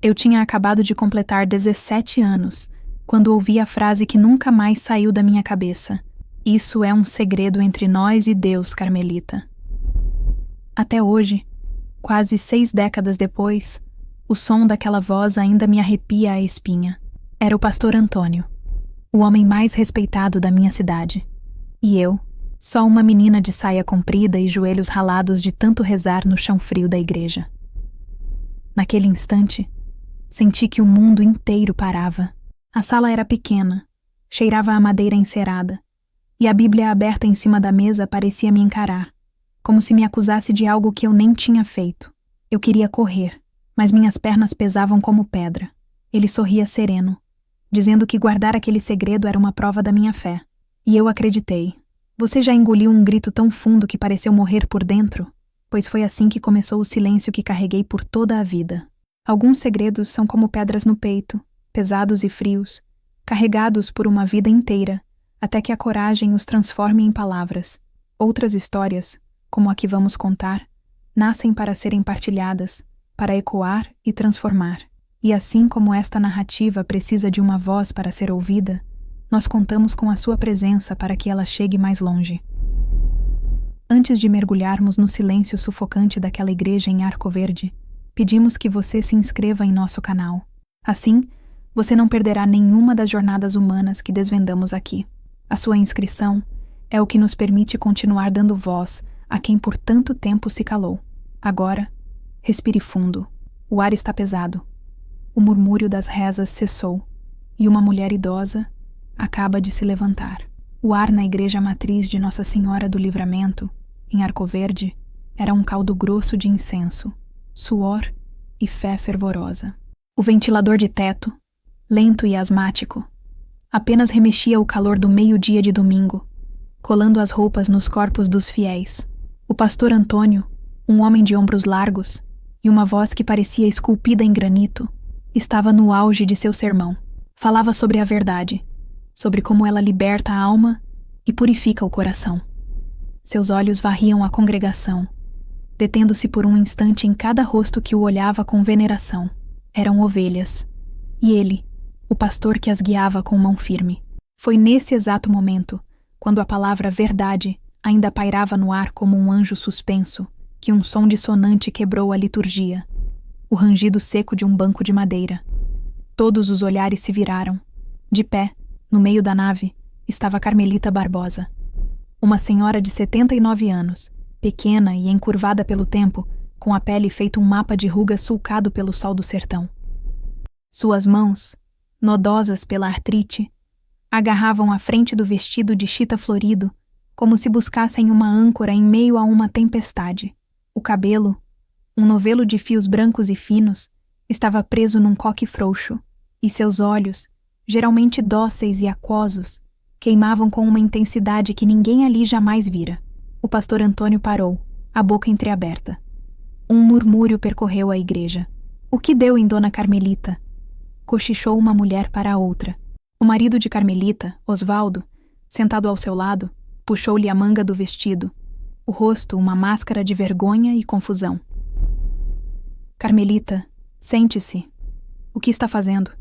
Eu tinha acabado de completar 17 anos, quando ouvi a frase que nunca mais saiu da minha cabeça. Isso é um segredo entre nós e Deus, Carmelita. Até hoje, quase 6 décadas depois, o som daquela voz ainda me arrepia a espinha. Era o pastor Antônio, o homem mais respeitado da minha cidade. E eu, só uma menina de saia comprida e joelhos ralados de tanto rezar no chão frio da igreja. Naquele instante, senti que o mundo inteiro parava. A sala era pequena, cheirava a madeira encerada, e a Bíblia aberta em cima da mesa parecia me encarar, como se me acusasse de algo que eu nem tinha feito. Eu queria correr, mas minhas pernas pesavam como pedra. Ele sorria sereno, dizendo que guardar aquele segredo era uma prova da minha fé. E eu acreditei. Você já engoliu um grito tão fundo que pareceu morrer por dentro? Pois foi assim que começou o silêncio que carreguei por toda a vida. Alguns segredos são como pedras no peito, pesados e frios, carregados por uma vida inteira, até que a coragem os transforme em palavras. Outras histórias, como a que vamos contar, nascem para serem partilhadas, para ecoar e transformar. E assim como esta narrativa precisa de uma voz para ser ouvida, nós contamos com a sua presença para que ela chegue mais longe. Antes de mergulharmos no silêncio sufocante daquela igreja em Arco Verde, pedimos que você se inscreva em nosso canal. Assim, você não perderá nenhuma das jornadas humanas que desvendamos aqui. A sua inscrição é o que nos permite continuar dando voz a quem por tanto tempo se calou. Agora, respire fundo. O ar está pesado. O murmúrio das rezas cessou e uma mulher idosa acaba de se levantar. O ar na igreja matriz de Nossa Senhora do Livramento, em Arco Verde, era um caldo grosso de incenso, suor e fé fervorosa. O ventilador de teto, lento e asmático, apenas remexia o calor do meio-dia de domingo, colando as roupas nos corpos dos fiéis. O pastor Antônio, um homem de ombros largos e uma voz que parecia esculpida em granito, estava no auge de seu sermão. Falava sobre a verdade, sobre como ela liberta a alma e purifica o coração. Seus olhos varriam a congregação, detendo-se por um instante em cada rosto que o olhava com veneração. Eram ovelhas, e ele, o pastor que as guiava com mão firme. Foi nesse exato momento, quando a palavra verdade ainda pairava no ar como um anjo suspenso, que um som dissonante quebrou a liturgia, o rangido seco de um banco de madeira. Todos os olhares se viraram. De pé, no meio da nave, estava Carmelita Barbosa, uma senhora de 79 anos, pequena e encurvada pelo tempo, com a pele feito um mapa de rugas sulcado pelo sol do sertão. Suas mãos, nodosas pela artrite, agarravam a frente do vestido de chita florido, como se buscassem uma âncora em meio a uma tempestade. O cabelo, um novelo de fios brancos e finos, estava preso num coque frouxo, e seus olhos, geralmente dóceis e aquosos, queimavam com uma intensidade que ninguém ali jamais vira. O pastor Antônio parou, a boca entreaberta. Um murmúrio percorreu a igreja. O que deu em Dona Carmelita? Cochichou uma mulher para a outra. O marido de Carmelita, Osvaldo, sentado ao seu lado, puxou-lhe a manga do vestido, o rosto uma máscara de vergonha e confusão. Carmelita, sente-se. O que está fazendo?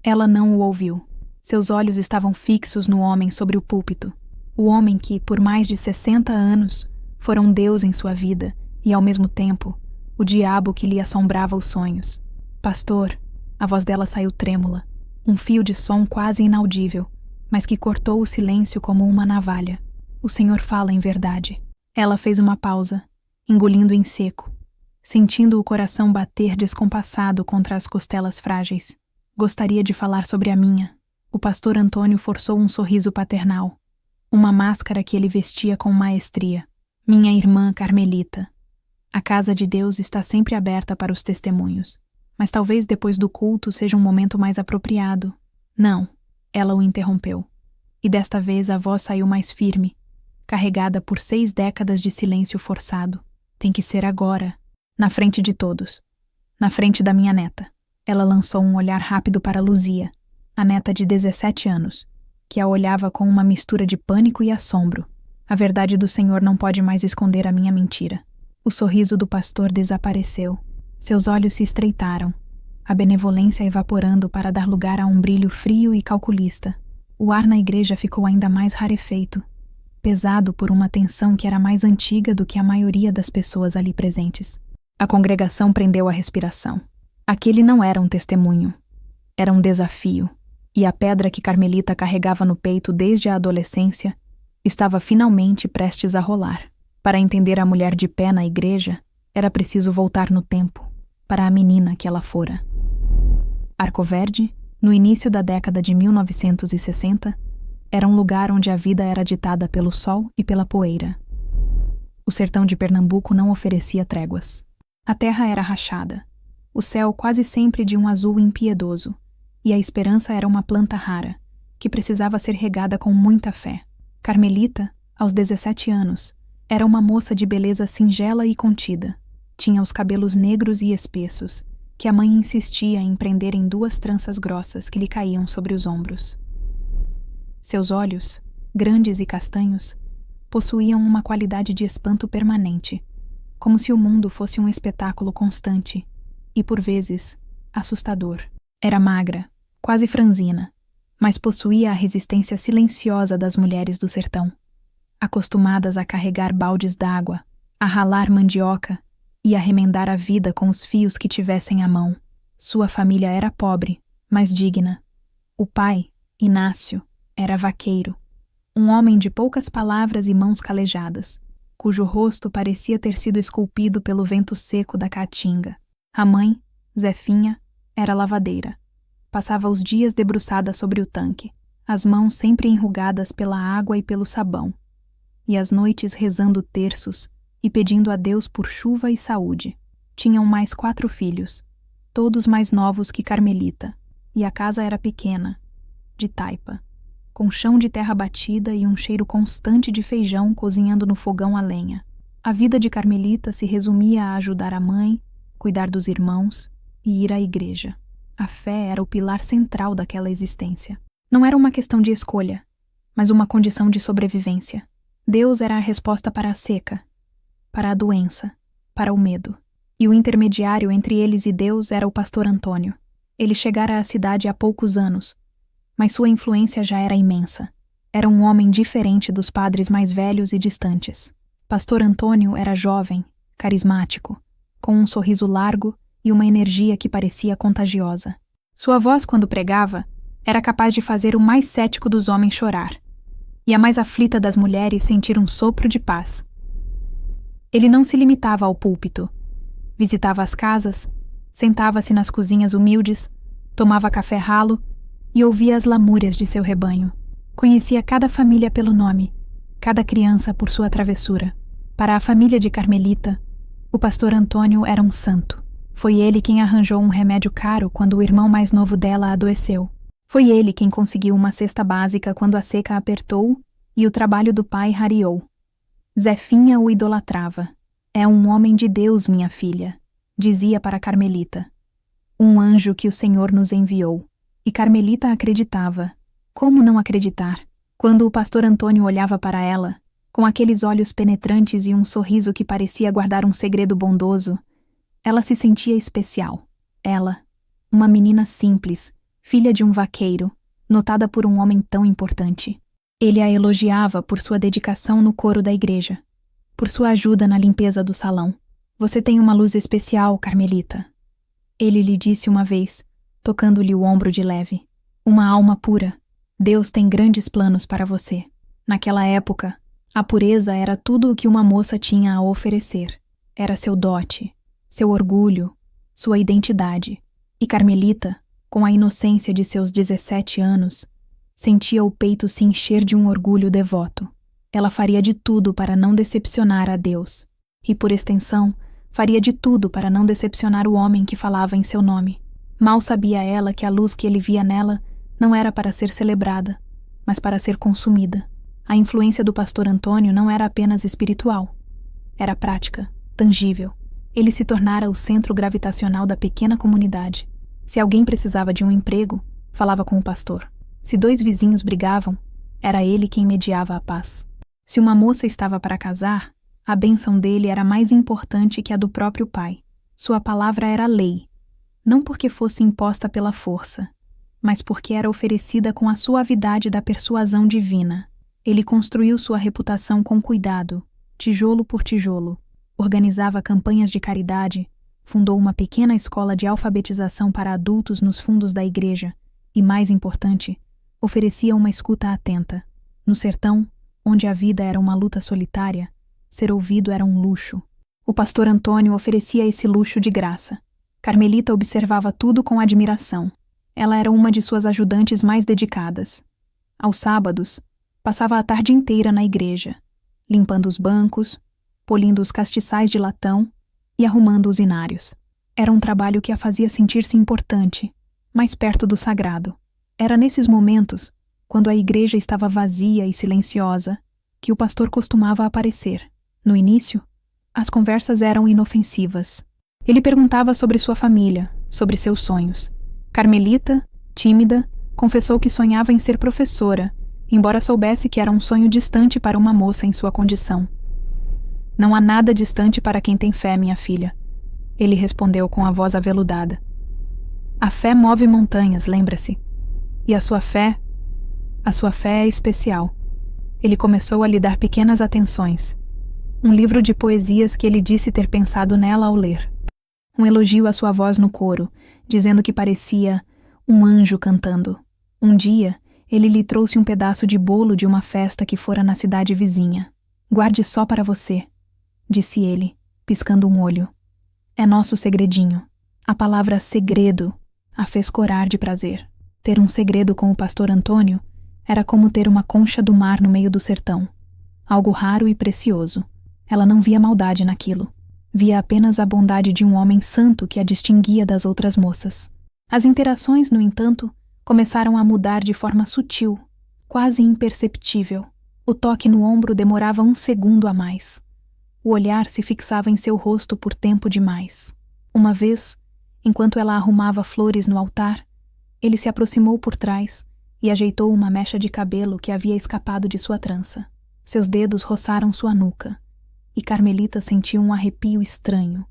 Ela não o ouviu. Seus olhos estavam fixos no homem sobre o púlpito. O homem que, por mais de 60 anos, fora um Deus em sua vida e, ao mesmo tempo, o diabo que lhe assombrava os sonhos. Pastor, a voz dela saiu trêmula, um fio de som quase inaudível, mas que cortou o silêncio como uma navalha. O Senhor fala em verdade. Ela fez uma pausa, engolindo em seco, sentindo o coração bater descompassado contra as costelas frágeis. Gostaria de falar sobre a minha. O pastor Antônio forçou um sorriso paternal, uma máscara que ele vestia com maestria. Minha irmã Carmelita. A casa de Deus está sempre aberta para os testemunhos, mas talvez depois do culto seja um momento mais apropriado. Não, ela o interrompeu. E desta vez a voz saiu mais firme, carregada por 6 décadas de silêncio forçado. Tem que ser agora, na frente de todos, na frente da minha neta. Ela lançou um olhar rápido para Luzia, a neta de 17 anos, que a olhava com uma mistura de pânico e assombro. A verdade do Senhor não pode mais esconder a minha mentira. O sorriso do pastor desapareceu. Seus olhos se estreitaram, a benevolência evaporando para dar lugar a um brilho frio e calculista. O ar na igreja ficou ainda mais rarefeito, pesado por uma tensão que era mais antiga do que a maioria das pessoas ali presentes. A congregação prendeu a respiração. Aquele não era um testemunho. Era um desafio, e a pedra que Carmelita carregava no peito desde a adolescência estava finalmente prestes a rolar. Para entender a mulher de pé na igreja, era preciso voltar no tempo, para a menina que ela fora. Arco Verde, no início da década de 1960, era um lugar onde a vida era ditada pelo sol e pela poeira. O sertão de Pernambuco não oferecia tréguas. A terra era rachada, o céu quase sempre de um azul impiedoso, e a esperança era uma planta rara, que precisava ser regada com muita fé. Carmelita, aos 17 anos, era uma moça de beleza singela e contida. Tinha os cabelos negros e espessos, que a mãe insistia em prender em 2 tranças grossas que lhe caíam sobre os ombros. Seus olhos, grandes e castanhos, possuíam uma qualidade de espanto permanente, como se o mundo fosse um espetáculo constante e, por vezes, assustador. Era magra, quase franzina, mas possuía a resistência silenciosa das mulheres do sertão, acostumadas a carregar baldes d'água, a ralar mandioca e a remendar a vida com os fios que tivessem à mão. Sua família era pobre, mas digna. O pai, Inácio, era vaqueiro, um homem de poucas palavras e mãos calejadas, cujo rosto parecia ter sido esculpido pelo vento seco da caatinga. A mãe, Zefinha, era lavadeira. Passava os dias debruçada sobre o tanque, as mãos sempre enrugadas pela água e pelo sabão, e as noites rezando terços e pedindo a Deus por chuva e saúde. Tinham mais 4 filhos, todos mais novos que Carmelita, e a casa era pequena, de taipa, com chão de terra batida e um cheiro constante de feijão cozinhando no fogão a lenha. A vida de Carmelita se resumia a ajudar a mãe, cuidar dos irmãos e ir à igreja. A fé era o pilar central daquela existência. Não era uma questão de escolha, mas uma condição de sobrevivência. Deus era a resposta para a seca, para a doença, para o medo. E o intermediário entre eles e Deus era o pastor Antônio. Ele chegara à cidade há poucos anos, mas sua influência já era imensa. Era um homem diferente dos padres mais velhos e distantes. Pastor Antônio era jovem, carismático, com um sorriso largo e uma energia que parecia contagiosa. Sua voz, quando pregava, era capaz de fazer o mais cético dos homens chorar, e a mais aflita das mulheres sentir um sopro de paz. Ele não se limitava ao púlpito. Visitava as casas, sentava-se nas cozinhas humildes, tomava café ralo e ouvia as lamúrias de seu rebanho. Conhecia cada família pelo nome, cada criança por sua travessura. Para a família de Carmelita, o pastor Antônio era um santo. Foi ele quem arranjou um remédio caro quando o irmão mais novo dela adoeceu. Foi ele quem conseguiu uma cesta básica quando a seca apertou e o trabalho do pai rareou. Zefinha o idolatrava. É um homem de Deus, minha filha, dizia para Carmelita. Um anjo que o Senhor nos enviou. E Carmelita acreditava. Como não acreditar? Quando o pastor Antônio olhava para ela, com aqueles olhos penetrantes e um sorriso que parecia guardar um segredo bondoso, ela se sentia especial. Ela, uma menina simples, filha de um vaqueiro, notada por um homem tão importante. Ele a elogiava por sua dedicação no coro da igreja, por sua ajuda na limpeza do salão. Você tem uma luz especial, Carmelita. Ele lhe disse uma vez, tocando-lhe o ombro de leve. Uma alma pura. Deus tem grandes planos para você. Naquela época, a pureza era tudo o que uma moça tinha a oferecer. Era seu dote, seu orgulho, sua identidade. E Carmelita, com a inocência de seus 17 anos, sentia o peito se encher de um orgulho devoto. Ela faria de tudo para não decepcionar a Deus. E, por extensão, faria de tudo para não decepcionar o homem que falava em seu nome. Mal sabia ela que a luz que ele via nela não era para ser celebrada, mas para ser consumida. A influência do pastor Antônio não era apenas espiritual. Era prática, tangível. Ele se tornara o centro gravitacional da pequena comunidade. Se alguém precisava de um emprego, falava com o pastor. Se 2 vizinhos brigavam, era ele quem mediava a paz. Se uma moça estava para casar, a bênção dele era mais importante que a do próprio pai. Sua palavra era lei. não porque fosse imposta pela força, mas porque era oferecida com a suavidade da persuasão divina. Ele construiu sua reputação com cuidado, tijolo por tijolo, organizava campanhas de caridade, fundou uma pequena escola de alfabetização para adultos nos fundos da igreja e, mais importante, oferecia uma escuta atenta. No sertão, onde a vida era uma luta solitária, ser ouvido era um luxo. O pastor Antônio oferecia esse luxo de graça. Carmelita observava tudo com admiração. Ela era uma de suas ajudantes mais dedicadas. Aos sábados, passava a tarde inteira na igreja, limpando os bancos, polindo os castiçais de latão e arrumando os inários. Era um trabalho que a fazia sentir-se importante, mais perto do sagrado. Era nesses momentos, quando a igreja estava vazia e silenciosa, que o pastor costumava aparecer. No início, as conversas eram inofensivas. Ele perguntava sobre sua família, sobre seus sonhos. Carmelita, tímida, confessou que sonhava em ser professora, embora soubesse que era um sonho distante para uma moça em sua condição. Não há nada distante para quem tem fé, minha filha, ele respondeu com a voz aveludada. A fé move montanhas, lembra-se. E a sua fé é especial. Ele começou a lhe dar pequenas atenções. Um livro de poesias que ele disse ter pensado nela ao ler. Um elogio à sua voz no coro, dizendo que parecia um anjo cantando. Um dia, ele lhe trouxe um pedaço de bolo de uma festa que fora na cidade vizinha. Guarde só para você, disse ele, piscando um olho. É nosso segredinho. A palavra segredo a fez corar de prazer. Ter um segredo com o pastor Antônio era como ter uma concha do mar no meio do sertão. Algo raro e precioso. Ela não via maldade naquilo. Via apenas a bondade de um homem santo que a distinguia das outras moças. As interações, no entanto, começaram a mudar de forma sutil, quase imperceptível. O toque no ombro demorava 1 segundo a mais. O olhar se fixava em seu rosto por tempo demais. Uma vez, enquanto ela arrumava flores no altar, ele se aproximou por trás e ajeitou uma mecha de cabelo que havia escapado de sua trança. Seus dedos roçaram sua nuca, e Carmelita sentiu um arrepio estranho,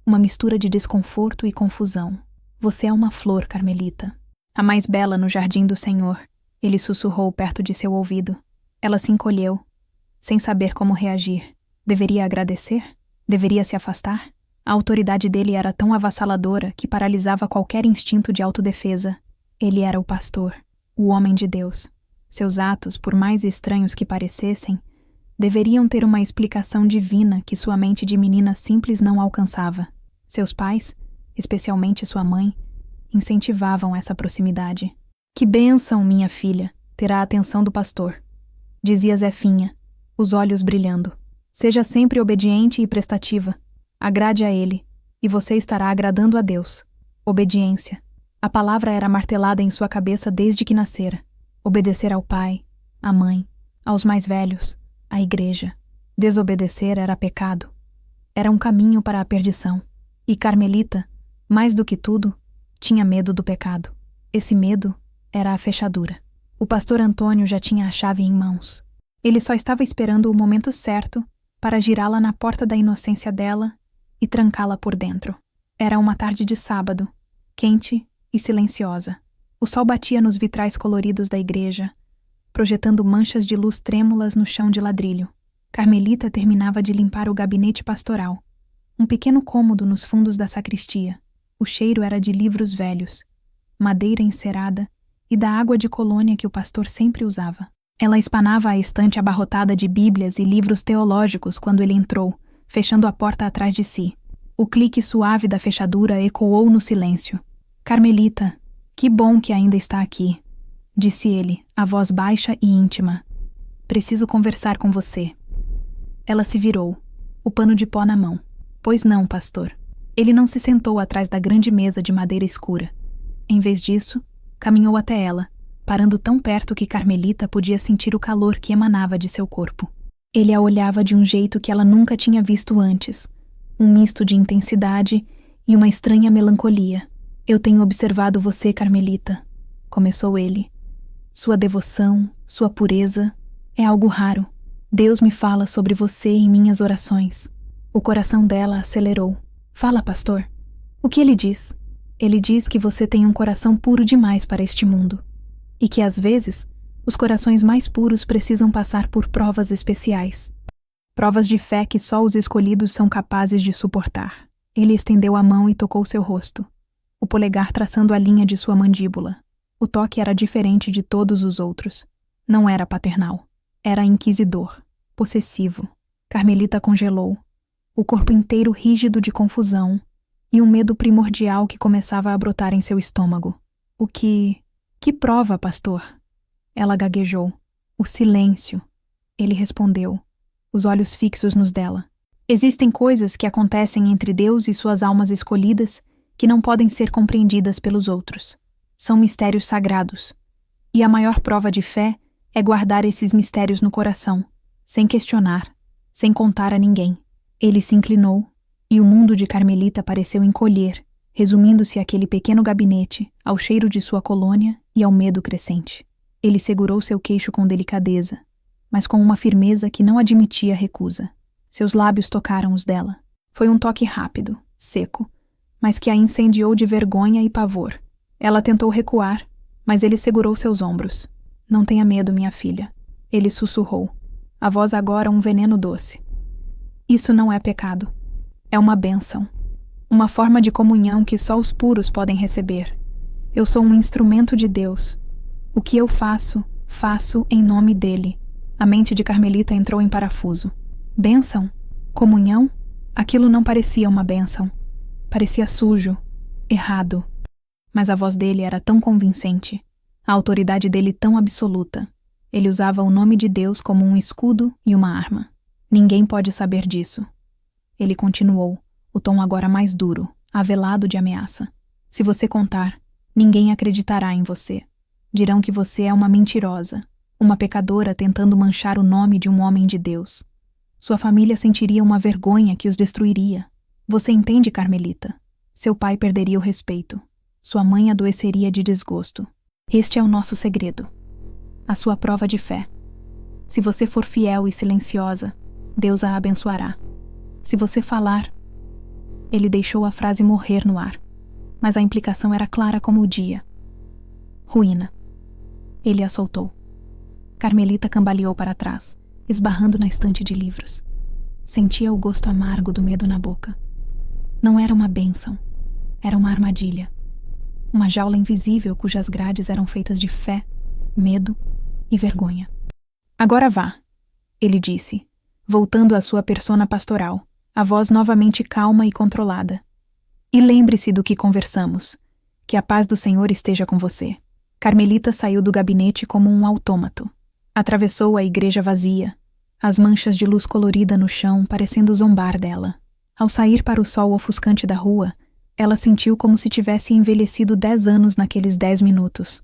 uma mistura de desconforto e confusão. Você é uma flor, Carmelita. A mais bela no jardim do Senhor, ele sussurrou perto de seu ouvido. Ela se encolheu, sem saber como reagir. Deveria agradecer? Deveria se afastar? A autoridade dele era tão avassaladora que paralisava qualquer instinto de autodefesa. Ele era o pastor, o homem de Deus. Seus atos, por mais estranhos que parecessem, deveriam ter uma explicação divina que sua mente de menina simples não alcançava. Seus pais, especialmente sua mãe, incentivavam essa proximidade. Que bênção, minha filha, terá a atenção do pastor, dizia Zefinha, os olhos brilhando. Seja sempre obediente e prestativa. Agrade a ele, e você estará agradando a Deus. Obediência. A palavra era martelada em sua cabeça desde que nascera. Obedecer ao pai, à mãe, aos mais velhos, à igreja. Desobedecer era pecado. Era um caminho para a perdição. E Carmelita, mais do que tudo, tinha medo do pecado. Esse medo era a fechadura. O pastor Antônio já tinha a chave em mãos. Ele só estava esperando o momento certo para girá-la na porta da inocência dela e trancá-la por dentro. Era uma tarde de sábado, quente e silenciosa. O sol batia nos vitrais coloridos da igreja, projetando manchas de luz trêmulas no chão de ladrilho. Carmelita terminava de limpar o gabinete pastoral, um pequeno cômodo nos fundos da sacristia. O cheiro era de livros velhos, madeira encerada e da água de colônia que o pastor sempre usava. Ela espanava a estante abarrotada de bíblias e livros teológicos quando ele entrou, fechando a porta atrás de si. O clique suave da fechadura ecoou no silêncio. Carmelita, que bom que ainda está aqui, disse ele, a voz baixa e íntima. Preciso conversar com você. Ela se virou, o pano de pó na mão. Pois não, pastor. Ele não se sentou atrás da grande mesa de madeira escura. Em vez disso, caminhou até ela, parando tão perto que Carmelita podia sentir o calor que emanava de seu corpo. Ele a olhava de um jeito que ela nunca tinha visto antes, um misto de intensidade e uma estranha melancolia. Eu tenho observado você, Carmelita, começou ele. Sua devoção, sua pureza, é algo raro. Deus me fala sobre você em minhas orações. O coração dela acelerou. Fala, pastor. O que ele diz? Ele diz que você tem um coração puro demais para este mundo e que, às vezes, os corações mais puros precisam passar por provas especiais. Provas de fé que só os escolhidos são capazes de suportar. Ele estendeu a mão e tocou seu rosto, o polegar traçando a linha de sua mandíbula. O toque era diferente de todos os outros. Não era paternal. Era inquisidor, possessivo. Carmelita congelou, o corpo inteiro rígido de confusão e um medo primordial que começava a brotar em seu estômago. Que prova, pastor? Ela gaguejou. O silêncio. Ele respondeu, os olhos fixos nos dela. Existem coisas que acontecem entre Deus e suas almas escolhidas que não podem ser compreendidas pelos outros. São mistérios sagrados. E a maior prova de fé é guardar esses mistérios no coração, sem questionar, sem contar a ninguém. Ele se inclinou, e o mundo de Carmelita pareceu encolher, resumindo-se àquele pequeno gabinete, ao cheiro de sua colônia e ao medo crescente. Ele segurou seu queixo com delicadeza, mas com uma firmeza que não admitia recusa. Seus lábios tocaram os dela. Foi um toque rápido, seco, mas que a incendiou de vergonha e pavor. Ela tentou recuar, mas ele segurou seus ombros. Não tenha medo, minha filha. Ele sussurrou, a voz agora um veneno doce. Isso não é pecado. É uma bênção. Uma forma de comunhão que só os puros podem receber. Eu sou um instrumento de Deus. O que eu faço, faço em nome dele. A mente de Carmelita entrou em parafuso. Bênção? Comunhão? Aquilo não parecia uma bênção. Parecia sujo, errado. Mas a voz dele era tão convincente, a autoridade dele tão absoluta. Ele usava o nome de Deus como um escudo e uma arma. Ninguém pode saber disso. Ele continuou, o tom agora mais duro, avelado de ameaça. Se você contar, ninguém acreditará em você. Dirão que você é uma mentirosa, uma pecadora tentando manchar o nome de um homem de Deus. Sua família sentiria uma vergonha que os destruiria. Você entende, Carmelita? Seu pai perderia o respeito. Sua mãe adoeceria de desgosto. Este é o nosso segredo. A sua prova de fé. Se você for fiel e silenciosa, Deus a abençoará. Se você falar... Ele deixou a frase morrer no ar, mas a implicação era clara como o dia. Ruína. Ele a soltou. Carmelita cambaleou para trás, esbarrando na estante de livros. Sentia o gosto amargo do medo na boca. Não era uma bênção. Era uma armadilha. Uma jaula invisível cujas grades eram feitas de fé, medo e vergonha. Agora vá, ele disse, voltando à sua persona pastoral, a voz novamente calma e controlada. E lembre-se do que conversamos. Que a paz do Senhor esteja com você. Carmelita saiu do gabinete como um autômato. Atravessou a igreja vazia, as manchas de luz colorida no chão parecendo zombar dela. Ao sair para o sol ofuscante da rua, ela sentiu como se tivesse envelhecido 10 anos naqueles 10 minutos.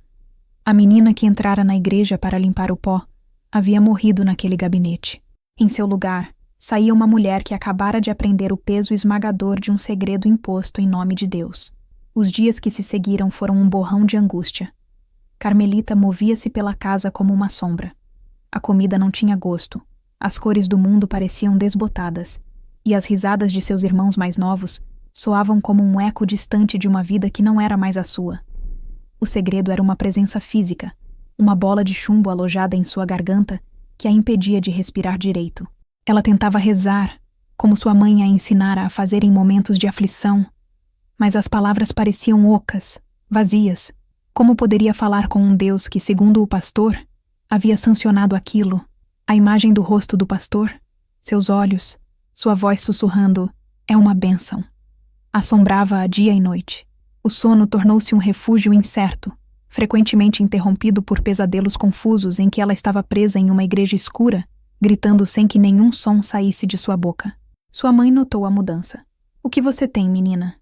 A menina que entrara na igreja para limpar o pó havia morrido naquele gabinete. Em seu lugar, saía uma mulher que acabara de aprender o peso esmagador de um segredo imposto em nome de Deus. Os dias que se seguiram foram um borrão de angústia. Carmelita movia-se pela casa como uma sombra. A comida não tinha gosto, as cores do mundo pareciam desbotadas, e as risadas de seus irmãos mais novos soavam como um eco distante de uma vida que não era mais a sua. O segredo era uma presença física, uma bola de chumbo alojada em sua garganta que a impedia de respirar direito. Ela tentava rezar, como sua mãe a ensinara a fazer em momentos de aflição, mas as palavras pareciam ocas, vazias. Como poderia falar com um Deus que, segundo o pastor, havia sancionado aquilo? A imagem do rosto do pastor, seus olhos, sua voz sussurrando, é uma bênção. Assombrava-a dia e noite. O sono tornou-se um refúgio incerto, frequentemente interrompido por pesadelos confusos em que ela estava presa em uma igreja escura, gritando sem que nenhum som saísse de sua boca. Sua mãe notou a mudança. O que você tem, menina?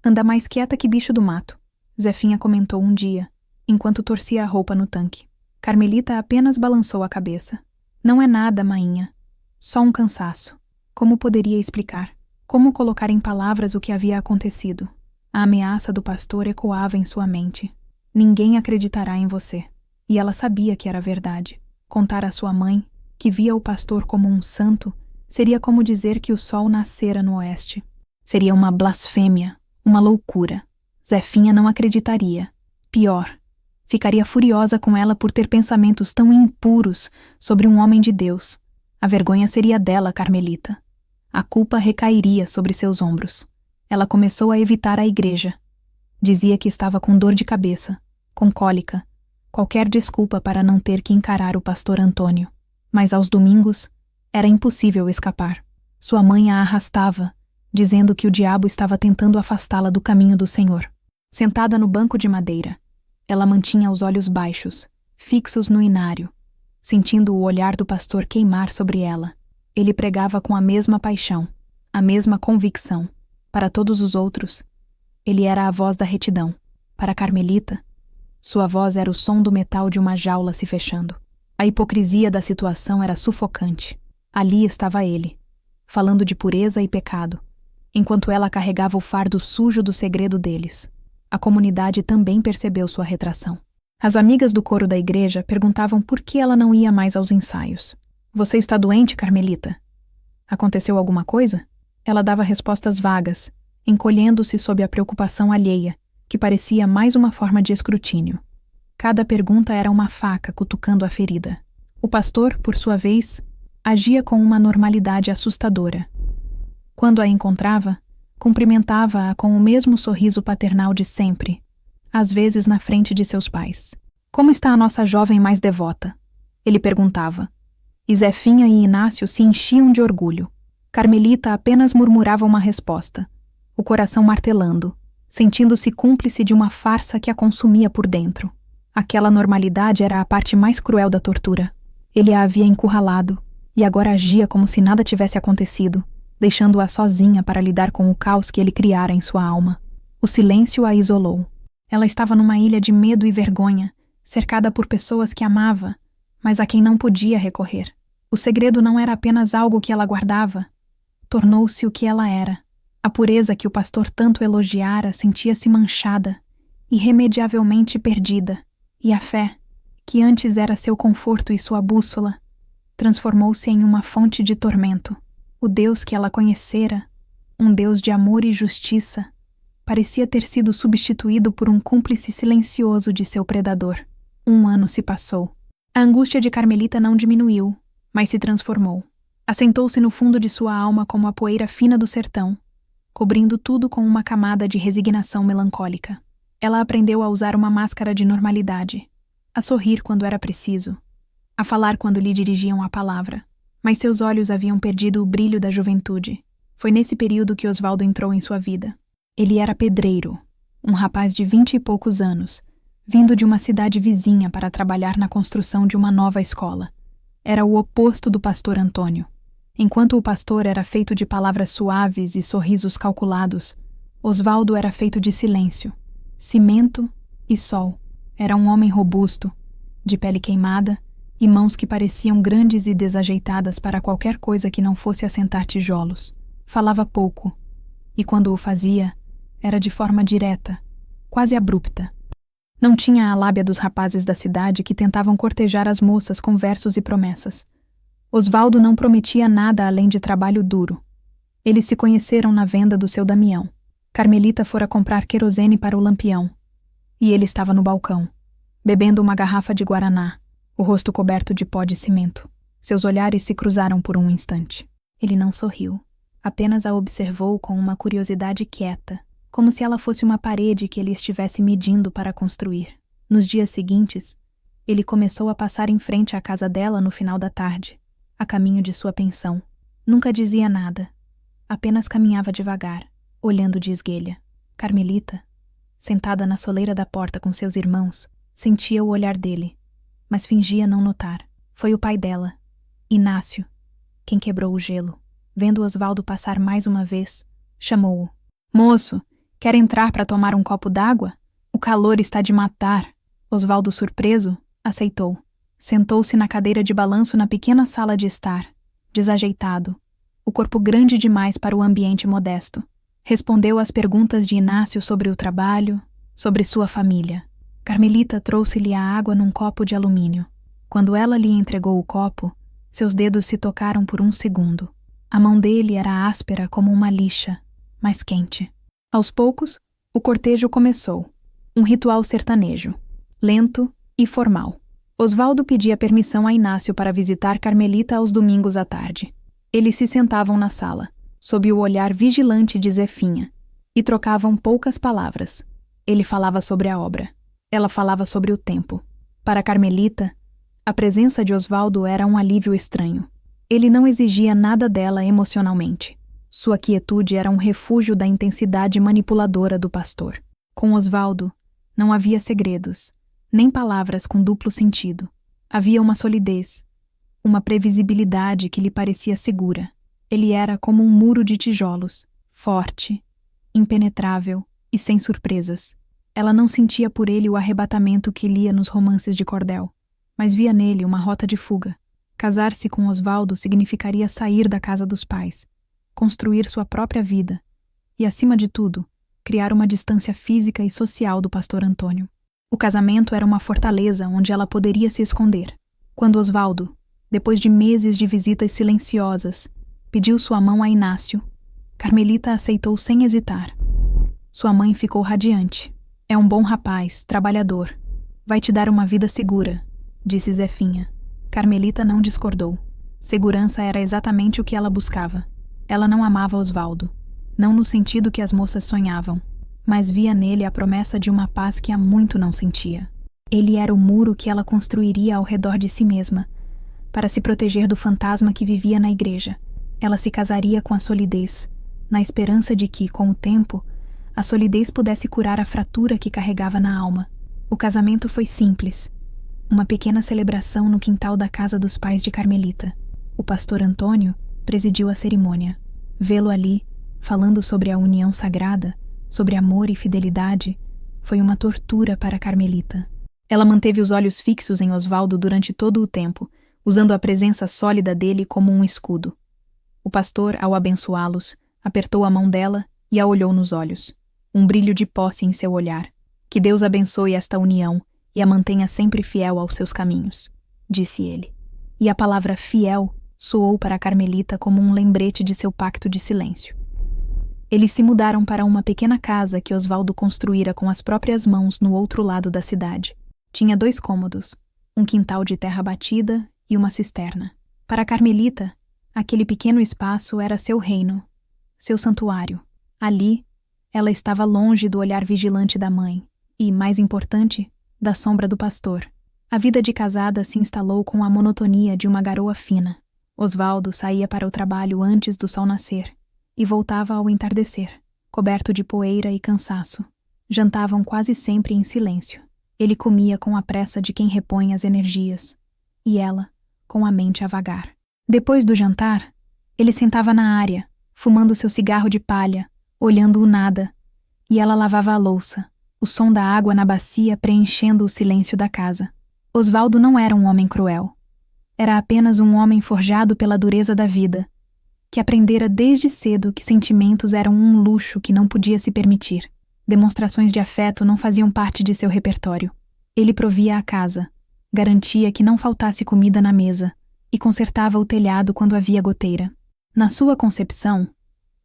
Anda mais quieta que bicho do mato, Zefinha comentou um dia, enquanto torcia a roupa no tanque. Carmelita apenas balançou a cabeça. Não é nada, mainha. Só um cansaço. Como poderia explicar? Como colocar em palavras o que havia acontecido? A ameaça do pastor ecoava em sua mente. Ninguém acreditará em você. E ela sabia que era verdade. Contar à sua mãe, que via o pastor como um santo, seria como dizer que o sol nascera no oeste. Seria uma blasfêmia, uma loucura. Zefinha não acreditaria. Pior, ficaria furiosa com ela por ter pensamentos tão impuros sobre um homem de Deus. A vergonha seria dela, Carmelita. A culpa recairia sobre seus ombros. Ela começou a evitar a igreja. Dizia que estava com dor de cabeça, com cólica, qualquer desculpa para não ter que encarar o pastor Antônio. Mas aos domingos, era impossível escapar. Sua mãe a arrastava, dizendo que o diabo estava tentando afastá-la do caminho do Senhor. Sentada no banco de madeira, ela mantinha os olhos baixos, fixos no inário, sentindo o olhar do pastor queimar sobre ela. Ele pregava com a mesma paixão, a mesma convicção. Para todos os outros, ele era a voz da retidão. Para Carmelita, sua voz era o som do metal de uma jaula se fechando. A hipocrisia da situação era sufocante. Ali estava ele, falando de pureza e pecado, enquanto ela carregava o fardo sujo do segredo deles. A comunidade também percebeu sua retração. As amigas do coro da igreja perguntavam por que ela não ia mais aos ensaios. Você está doente, Carmelita? Aconteceu alguma coisa? Ela dava respostas vagas, encolhendo-se sob a preocupação alheia, que parecia mais uma forma de escrutínio. Cada pergunta era uma faca cutucando a ferida. O pastor, por sua vez, agia com uma normalidade assustadora. Quando a encontrava, cumprimentava-a com o mesmo sorriso paternal de sempre, às vezes na frente de seus pais. Como está a nossa jovem mais devota? Ele perguntava. E Zefinha e Inácio se enchiam de orgulho. Carmelita apenas murmurava uma resposta, o coração martelando, sentindo-se cúmplice de uma farsa que a consumia por dentro. Aquela normalidade era a parte mais cruel da tortura. Ele a havia encurralado, e agora agia como se nada tivesse acontecido, deixando-a sozinha para lidar com o caos que ele criara em sua alma. O silêncio a isolou. Ela estava numa ilha de medo e vergonha, cercada por pessoas que amava, mas a quem não podia recorrer. O segredo não era apenas algo que ela guardava, tornou-se o que ela era. A pureza que o pastor tanto elogiara sentia-se manchada, irremediavelmente perdida, e a fé, que antes era seu conforto e sua bússola, transformou-se em uma fonte de tormento. O Deus que ela conhecera, um Deus de amor e justiça, parecia ter sido substituído por um cúmplice silencioso de seu predador. 1 ano se passou. A angústia de Carmelita não diminuiu, mas se transformou. Assentou-se no fundo de sua alma como a poeira fina do sertão, cobrindo tudo com uma camada de resignação melancólica. Ela aprendeu a usar uma máscara de normalidade, a sorrir quando era preciso, a falar quando lhe dirigiam a palavra. Mas seus olhos haviam perdido o brilho da juventude. Foi nesse período que Osvaldo entrou em sua vida. Ele era pedreiro, um rapaz de 20 e poucos anos, vindo de uma cidade vizinha para trabalhar na construção de uma nova escola. Era o oposto do pastor Antônio. Enquanto o pastor era feito de palavras suaves e sorrisos calculados, Osvaldo era feito de silêncio, cimento e sol. Era um homem robusto, de pele queimada e mãos que pareciam grandes e desajeitadas para qualquer coisa que não fosse assentar tijolos. Falava pouco, e quando o fazia, era de forma direta, quase abrupta. Não tinha a lábia dos rapazes da cidade que tentavam cortejar as moças com versos e promessas. Osvaldo não prometia nada além de trabalho duro. Eles se conheceram na venda do seu Damião. Carmelita fora comprar querosene para o lampião, e ele estava no balcão, bebendo uma garrafa de guaraná, o rosto coberto de pó de cimento. Seus olhares se cruzaram por um instante. Ele não sorriu, apenas a observou com uma curiosidade quieta, como se ela fosse uma parede que ele estivesse medindo para construir. Nos dias seguintes, ele começou a passar em frente à casa dela no final da tarde, a caminho de sua pensão. Nunca dizia nada, apenas caminhava devagar, olhando de esguelha. Carmelita, sentada na soleira da porta com seus irmãos, sentia o olhar dele, mas fingia não notar. Foi o pai dela, Inácio, quem quebrou o gelo. Vendo Osvaldo passar mais uma vez, chamou-o. Moço, quer entrar para tomar um copo d'água? O calor está de matar. Osvaldo, surpreso, aceitou. Sentou-se na cadeira de balanço na pequena sala de estar, desajeitado, o corpo grande demais para o ambiente modesto. Respondeu às perguntas de Inácio sobre o trabalho, sobre sua família. Carmelita trouxe-lhe a água num copo de alumínio. Quando ela lhe entregou o copo, seus dedos se tocaram por um segundo. A mão dele era áspera como uma lixa, mas quente. Aos poucos, O cortejo começou. Um ritual sertanejo, lento e formal. Osvaldo pedia permissão a Inácio para visitar Carmelita aos domingos à tarde. Eles se sentavam na sala, sob o olhar vigilante de Zefinha, e trocavam poucas palavras. Ele falava sobre a obra. Ela falava sobre o tempo. Para Carmelita, a presença de Osvaldo era um alívio estranho. Ele não exigia nada dela emocionalmente. Sua quietude era um refúgio da intensidade manipuladora do pastor. Com Osvaldo, não havia segredos, nem palavras com duplo sentido. Havia uma solidez, uma previsibilidade que lhe parecia segura. Ele era como um muro de tijolos, forte, impenetrável e sem surpresas. Ela não sentia por ele o arrebatamento que lia nos romances de cordel, mas via nele uma rota de fuga. Casar-se com Osvaldo significaria sair da casa dos pais, construir sua própria vida e, acima de tudo, criar uma distância física e social do pastor Antônio. O casamento era uma fortaleza onde ela poderia se esconder. Quando Osvaldo, depois de meses de visitas silenciosas, pediu sua mão a Inácio, Carmelita aceitou sem hesitar. Sua mãe ficou radiante. É um bom rapaz, trabalhador. Vai te dar uma vida segura, disse Zefinha. Carmelita não discordou. Segurança era exatamente o que ela buscava. Ela não amava Osvaldo, não no sentido que as moças sonhavam, mas via nele a promessa de uma paz que há muito não sentia. Ele era o muro que ela construiria ao redor de si mesma, para se proteger do fantasma que vivia na igreja. Ela se casaria com a solidez, na esperança de que, com o tempo, a solidez pudesse curar a fratura que carregava na alma. O casamento foi simples. Uma pequena celebração no quintal da casa dos pais de Carmelita. O pastor Antônio presidiu a cerimônia. Vê-lo ali, falando sobre a união sagrada, sobre amor e fidelidade, foi uma tortura para Carmelita. Ela manteve os olhos fixos em Osvaldo durante todo o tempo, usando a presença sólida dele como um escudo. O pastor, ao abençoá-los, apertou a mão dela e a olhou nos olhos. Um brilho de posse em seu olhar. Que Deus abençoe esta união e a mantenha sempre fiel aos seus caminhos, disse ele. E a palavra fiel soou para Carmelita como um lembrete de seu pacto de silêncio. Eles se mudaram para uma pequena casa que Osvaldo construíra com as próprias mãos no outro lado da cidade. Tinha 2 cômodos, um quintal de terra batida e uma cisterna. Para Carmelita, aquele pequeno espaço era seu reino, seu santuário. Ali, ela estava longe do olhar vigilante da mãe e, mais importante, da sombra do pastor. A vida de casada se instalou com a monotonia de uma garoa fina. Osvaldo saía para o trabalho antes do sol nascer e voltava ao entardecer, coberto de poeira e cansaço. Jantavam quase sempre em silêncio. Ele comia com a pressa de quem repõe as energias, e ela, com a mente a vagar. Depois do jantar, ele sentava na área, fumando seu cigarro de palha, olhando o nada, e ela lavava a louça, o som da água na bacia preenchendo o silêncio da casa. Osvaldo não era um homem cruel. Era apenas um homem forjado pela dureza da vida, que aprendera desde cedo que sentimentos eram um luxo que não podia se permitir. Demonstrações de afeto não faziam parte de seu repertório. Ele provia a casa, garantia que não faltasse comida na mesa e consertava o telhado quando havia goteira. Na sua concepção,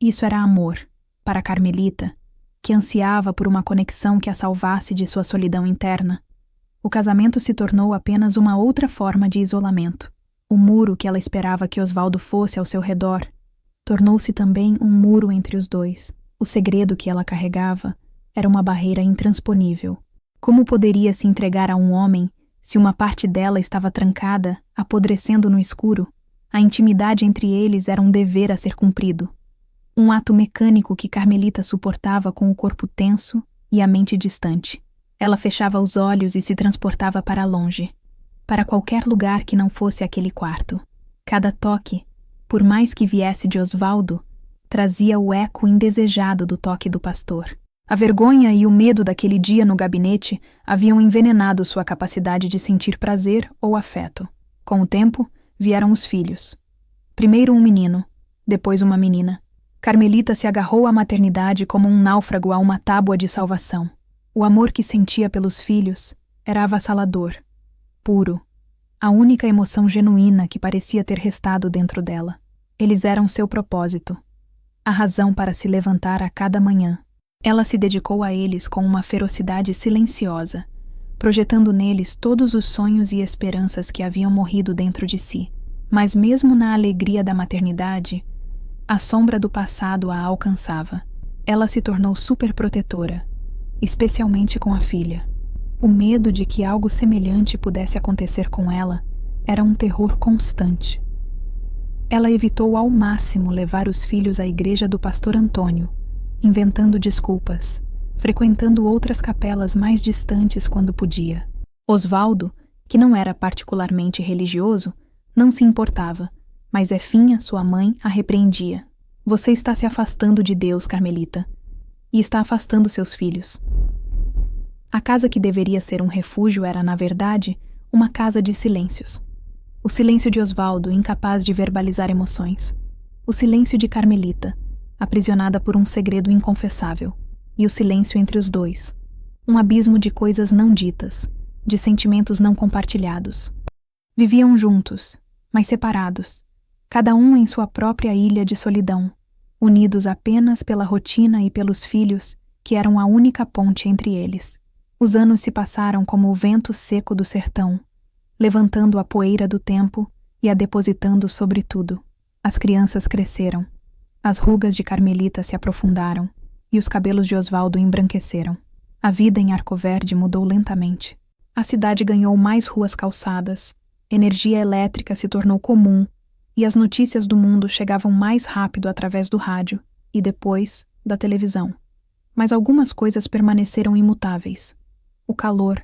isso era amor. Para Carmelita, que ansiava por uma conexão que a salvasse de sua solidão interna, o casamento se tornou apenas uma outra forma de isolamento. O muro que ela esperava que Osvaldo fosse ao seu redor tornou-se também um muro entre os dois. O segredo que ela carregava era uma barreira intransponível. Como poderia se entregar a um homem se uma parte dela estava trancada, apodrecendo no escuro? A intimidade entre eles era um dever a ser cumprido. Um ato mecânico que Carmelita suportava com o corpo tenso e a mente distante. Ela fechava os olhos e se transportava para longe, para qualquer lugar que não fosse aquele quarto. Cada toque, por mais que viesse de Osvaldo, trazia o eco indesejado do toque do pastor. A vergonha e o medo daquele dia no gabinete haviam envenenado sua capacidade de sentir prazer ou afeto. Com o tempo, vieram os filhos. Primeiro um menino, depois uma menina. Carmelita se agarrou à maternidade como um náufrago a uma tábua de salvação. O amor que sentia pelos filhos era avassalador, puro, a única emoção genuína que parecia ter restado dentro dela. Eles eram seu propósito, a razão para se levantar a cada manhã. Ela se dedicou a eles com uma ferocidade silenciosa, projetando neles todos os sonhos e esperanças que haviam morrido dentro de si. Mas mesmo na alegria da maternidade, a sombra do passado a alcançava. Ela se tornou superprotetora, especialmente com a filha. O medo de que algo semelhante pudesse acontecer com ela era um terror constante. Ela evitou ao máximo levar os filhos à igreja do pastor Antônio, inventando desculpas, frequentando outras capelas mais distantes quando podia. Osvaldo, que não era particularmente religioso, não se importava, mas Zefinha, sua mãe, a repreendia. Você está se afastando de Deus, Carmelita, e está afastando seus filhos. A casa que deveria ser um refúgio era, na verdade, uma casa de silêncios. O silêncio de Osvaldo, incapaz de verbalizar emoções. O silêncio de Carmelita, aprisionada por um segredo inconfessável. E o silêncio entre os dois. Um abismo de coisas não ditas, de sentimentos não compartilhados. Viviam juntos, mas separados, cada um em sua própria ilha de solidão, unidos apenas pela rotina e pelos filhos, que eram a única ponte entre eles. Os anos se passaram como o vento seco do sertão, levantando a poeira do tempo e a depositando sobre tudo. As crianças cresceram. As rugas de Carmelita se aprofundaram e os cabelos de Osvaldo embranqueceram. A vida em Arcoverde mudou lentamente. A cidade ganhou mais ruas calçadas, energia elétrica se tornou comum e as notícias do mundo chegavam mais rápido através do rádio e depois da televisão. Mas algumas coisas permaneceram imutáveis. O calor,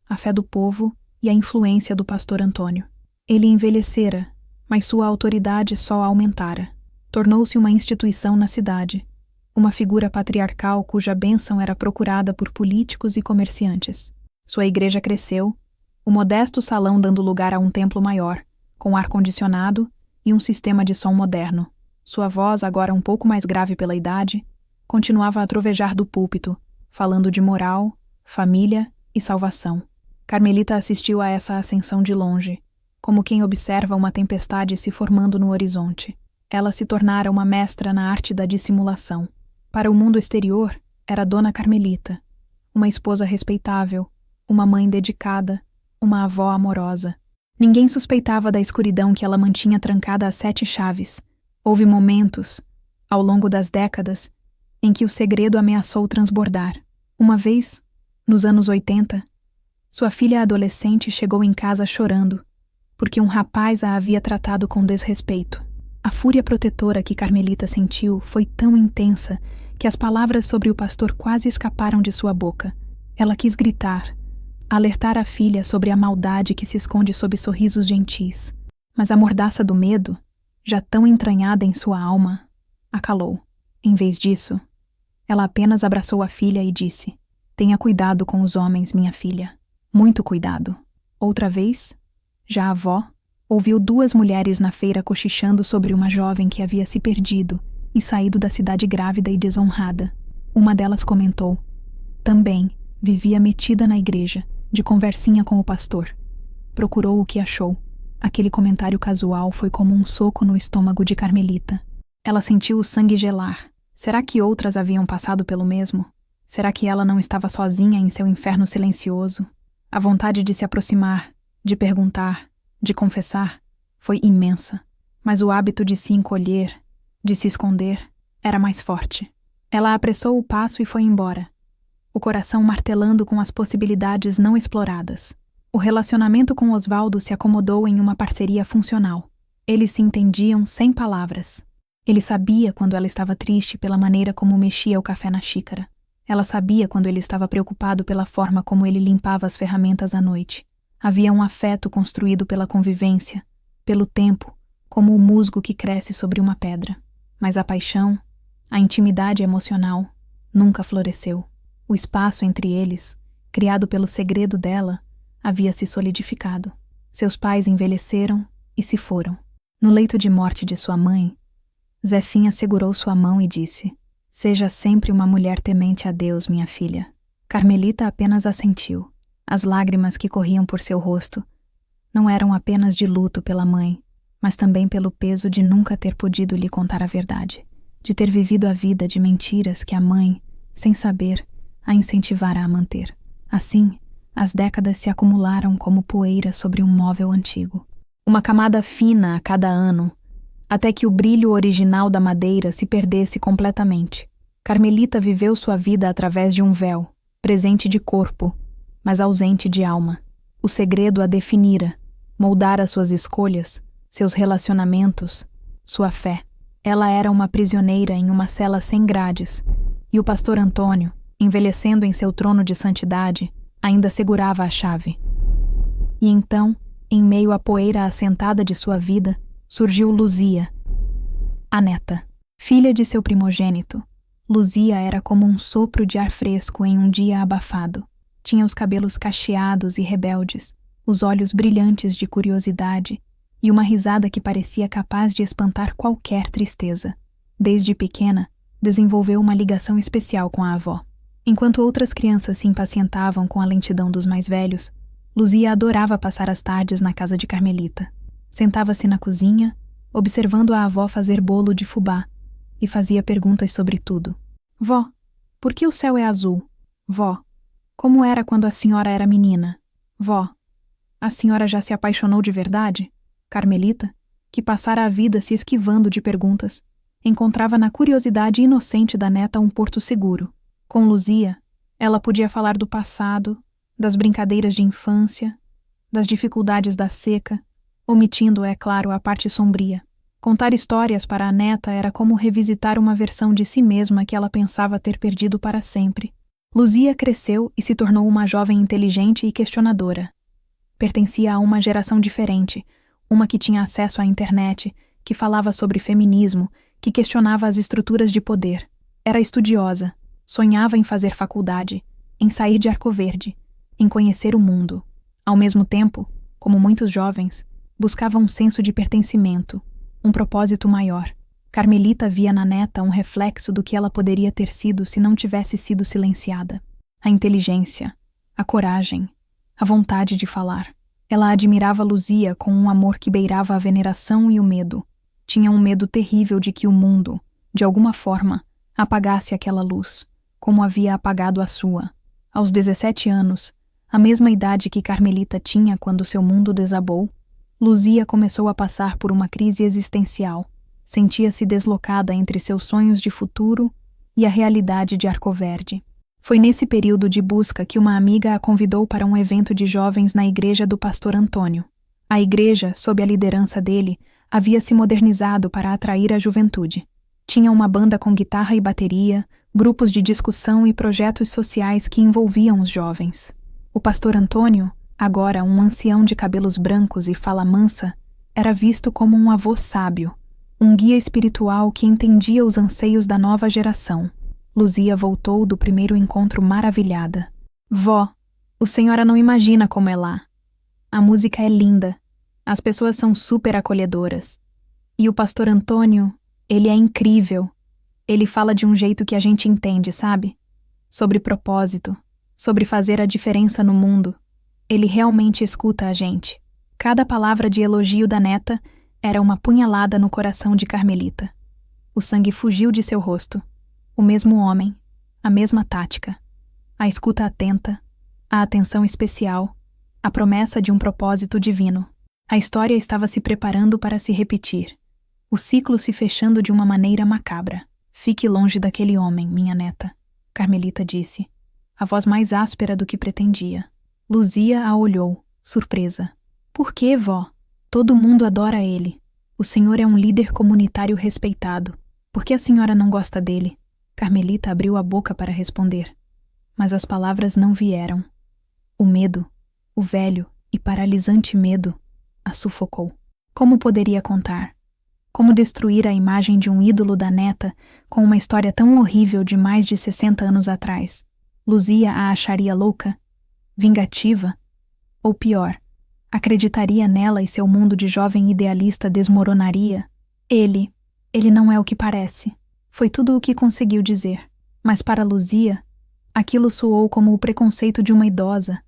a fé do povo e a influência do pastor Antônio. Ele envelhecera, mas sua autoridade só aumentara. Tornou-se uma instituição na cidade, uma figura patriarcal cuja bênção era procurada por políticos e comerciantes. Sua igreja cresceu, o modesto salão dando lugar a um templo maior, com ar-condicionado e um sistema de som moderno. Sua voz, agora um pouco mais grave pela idade, continuava a trovejar do púlpito, falando de moral, família e salvação. Carmelita assistiu a essa ascensão de longe, como quem observa uma tempestade se formando no horizonte. Ela se tornara uma mestra na arte da dissimulação. Para o mundo exterior, era Dona Carmelita, uma esposa respeitável, uma mãe dedicada, uma avó amorosa. Ninguém suspeitava da escuridão que ela mantinha trancada a 7 chaves. Houve momentos, ao longo das décadas, em que o segredo ameaçou transbordar. Uma vez, nos anos 80, sua filha adolescente chegou em casa chorando, porque um rapaz a havia tratado com desrespeito. A fúria protetora que Carmelita sentiu foi tão intensa que as palavras sobre o pastor quase escaparam de sua boca. Ela quis gritar, alertar a filha sobre a maldade que se esconde sob sorrisos gentis. Mas a mordaça do medo, já tão entranhada em sua alma, a calou. Em vez disso, ela apenas abraçou a filha e disse: "Tenha cuidado com os homens, minha filha. Muito cuidado." Outra vez, já a avó, ouviu 2 mulheres na feira cochichando sobre uma jovem que havia se perdido e saído da cidade grávida e desonrada. Uma delas comentou: "Também vivia metida na igreja, de conversinha com o pastor." Procurou o que achou. Aquele comentário casual foi como um soco no estômago de Carmelita. Ela sentiu o sangue gelar. Será que outras haviam passado pelo mesmo? Será que ela não estava sozinha em seu inferno silencioso? A vontade de se aproximar, de perguntar, de confessar, foi imensa. Mas o hábito de se encolher, de se esconder, era mais forte. Ela apressou o passo e foi embora, o coração martelando com as possibilidades não exploradas. O relacionamento com Osvaldo se acomodou em uma parceria funcional. Eles se entendiam sem palavras. Ele sabia quando ela estava triste pela maneira como mexia o café na xícara. Ela sabia quando ele estava preocupado pela forma como ele limpava as ferramentas à noite. Havia um afeto construído pela convivência, pelo tempo, como o musgo que cresce sobre uma pedra. Mas a paixão, a intimidade emocional, nunca floresceu. O espaço entre eles, criado pelo segredo dela, havia se solidificado. Seus pais envelheceram e se foram. No leito de morte de sua mãe, Zefinha segurou sua mão e disse: "Seja sempre uma mulher temente a Deus, minha filha." Carmelita apenas assentiu. As lágrimas que corriam por seu rosto não eram apenas de luto pela mãe, mas também pelo peso de nunca ter podido lhe contar a verdade, de ter vivido a vida de mentiras que a mãe, sem saber, a incentivara a manter. Assim, as décadas se acumularam como poeira sobre um móvel antigo. Uma camada fina a cada ano, até que o brilho original da madeira se perdesse completamente. Carmelita viveu sua vida através de um véu, presente de corpo, mas ausente de alma. O segredo a definira, moldara suas escolhas, seus relacionamentos, sua fé. Ela era uma prisioneira em uma cela sem grades, e o pastor Antônio, envelhecendo em seu trono de santidade, ainda segurava a chave. E então, em meio à poeira assentada de sua vida, surgiu Luzia, a neta, filha de seu primogênito. Luzia era como um sopro de ar fresco em um dia abafado. Tinha os cabelos cacheados e rebeldes, os olhos brilhantes de curiosidade e uma risada que parecia capaz de espantar qualquer tristeza. Desde pequena, desenvolveu uma ligação especial com a avó. Enquanto outras crianças se impacientavam com a lentidão dos mais velhos, Luzia adorava passar as tardes na casa de Carmelita. Sentava-se na cozinha, observando a avó fazer bolo de fubá, e fazia perguntas sobre tudo. Vó, por que o céu é azul? Vó, como era quando a senhora era menina? Vó, a senhora já se apaixonou de verdade? Carmelita, que passara a vida se esquivando de perguntas, encontrava na curiosidade inocente da neta um porto seguro. Com Luzia, ela podia falar do passado, das brincadeiras de infância, das dificuldades da seca, omitindo, é claro, a parte sombria. Contar histórias para a neta era como revisitar uma versão de si mesma que ela pensava ter perdido para sempre. Luzia cresceu e se tornou uma jovem inteligente e questionadora. Pertencia a uma geração diferente, uma que tinha acesso à internet, que falava sobre feminismo, que questionava as estruturas de poder. Era estudiosa, sonhava em fazer faculdade, em sair de Arco Verde, em conhecer o mundo. Ao mesmo tempo, como muitos jovens, buscava um senso de pertencimento, um propósito maior. Carmelita via na neta um reflexo do que ela poderia ter sido se não tivesse sido silenciada. A inteligência, a coragem, a vontade de falar. Ela admirava Luzia com um amor que beirava a veneração e o medo. Tinha um medo terrível de que o mundo, de alguma forma, apagasse aquela luz, como havia apagado a sua. Aos 17 anos, a mesma idade que Carmelita tinha quando seu mundo desabou, Luzia começou a passar por uma crise existencial. Sentia-se deslocada entre seus sonhos de futuro e a realidade de Arco Verde. Foi nesse período de busca que uma amiga a convidou para um evento de jovens na igreja do pastor Antônio. A igreja, sob a liderança dele, havia se modernizado para atrair a juventude. Tinha uma banda com guitarra e bateria, grupos de discussão e projetos sociais que envolviam os jovens. O pastor Antônio, agora um ancião de cabelos brancos e fala mansa, era visto como um avô sábio, um guia espiritual que entendia os anseios da nova geração. Luzia voltou do primeiro encontro maravilhada. Vó, o senhora não imagina como é lá. A música é linda, as pessoas são super acolhedoras. E o pastor Antônio, ele é incrível. Ele fala de um jeito que a gente entende, sabe? Sobre propósito, sobre fazer a diferença no mundo. Ele realmente escuta a gente. Cada palavra de elogio da neta era uma punhalada no coração de Carmelita. O sangue fugiu de seu rosto. O mesmo homem, a mesma tática, a escuta atenta, a atenção especial, a promessa de um propósito divino. A história estava se preparando para se repetir. O ciclo se fechando de uma maneira macabra. Fique longe daquele homem, minha neta, Carmelita disse, a voz mais áspera do que pretendia. Luzia a olhou, surpresa. Por que, vó? Todo mundo adora ele. O senhor é um líder comunitário respeitado. Por que a senhora não gosta dele? Carmelita abriu a boca para responder, mas as palavras não vieram. O medo, o velho e paralisante medo, a sufocou. Como poderia contar? Como destruir a imagem de um ídolo da neta com uma história tão horrível de mais de 60 anos atrás? Luzia a acharia louca? Vingativa? Ou pior, acreditaria nela e seu mundo de jovem idealista desmoronaria? Ele não é o que parece. Foi tudo o que conseguiu dizer. Mas para Luzia, aquilo soou como o preconceito de uma idosa,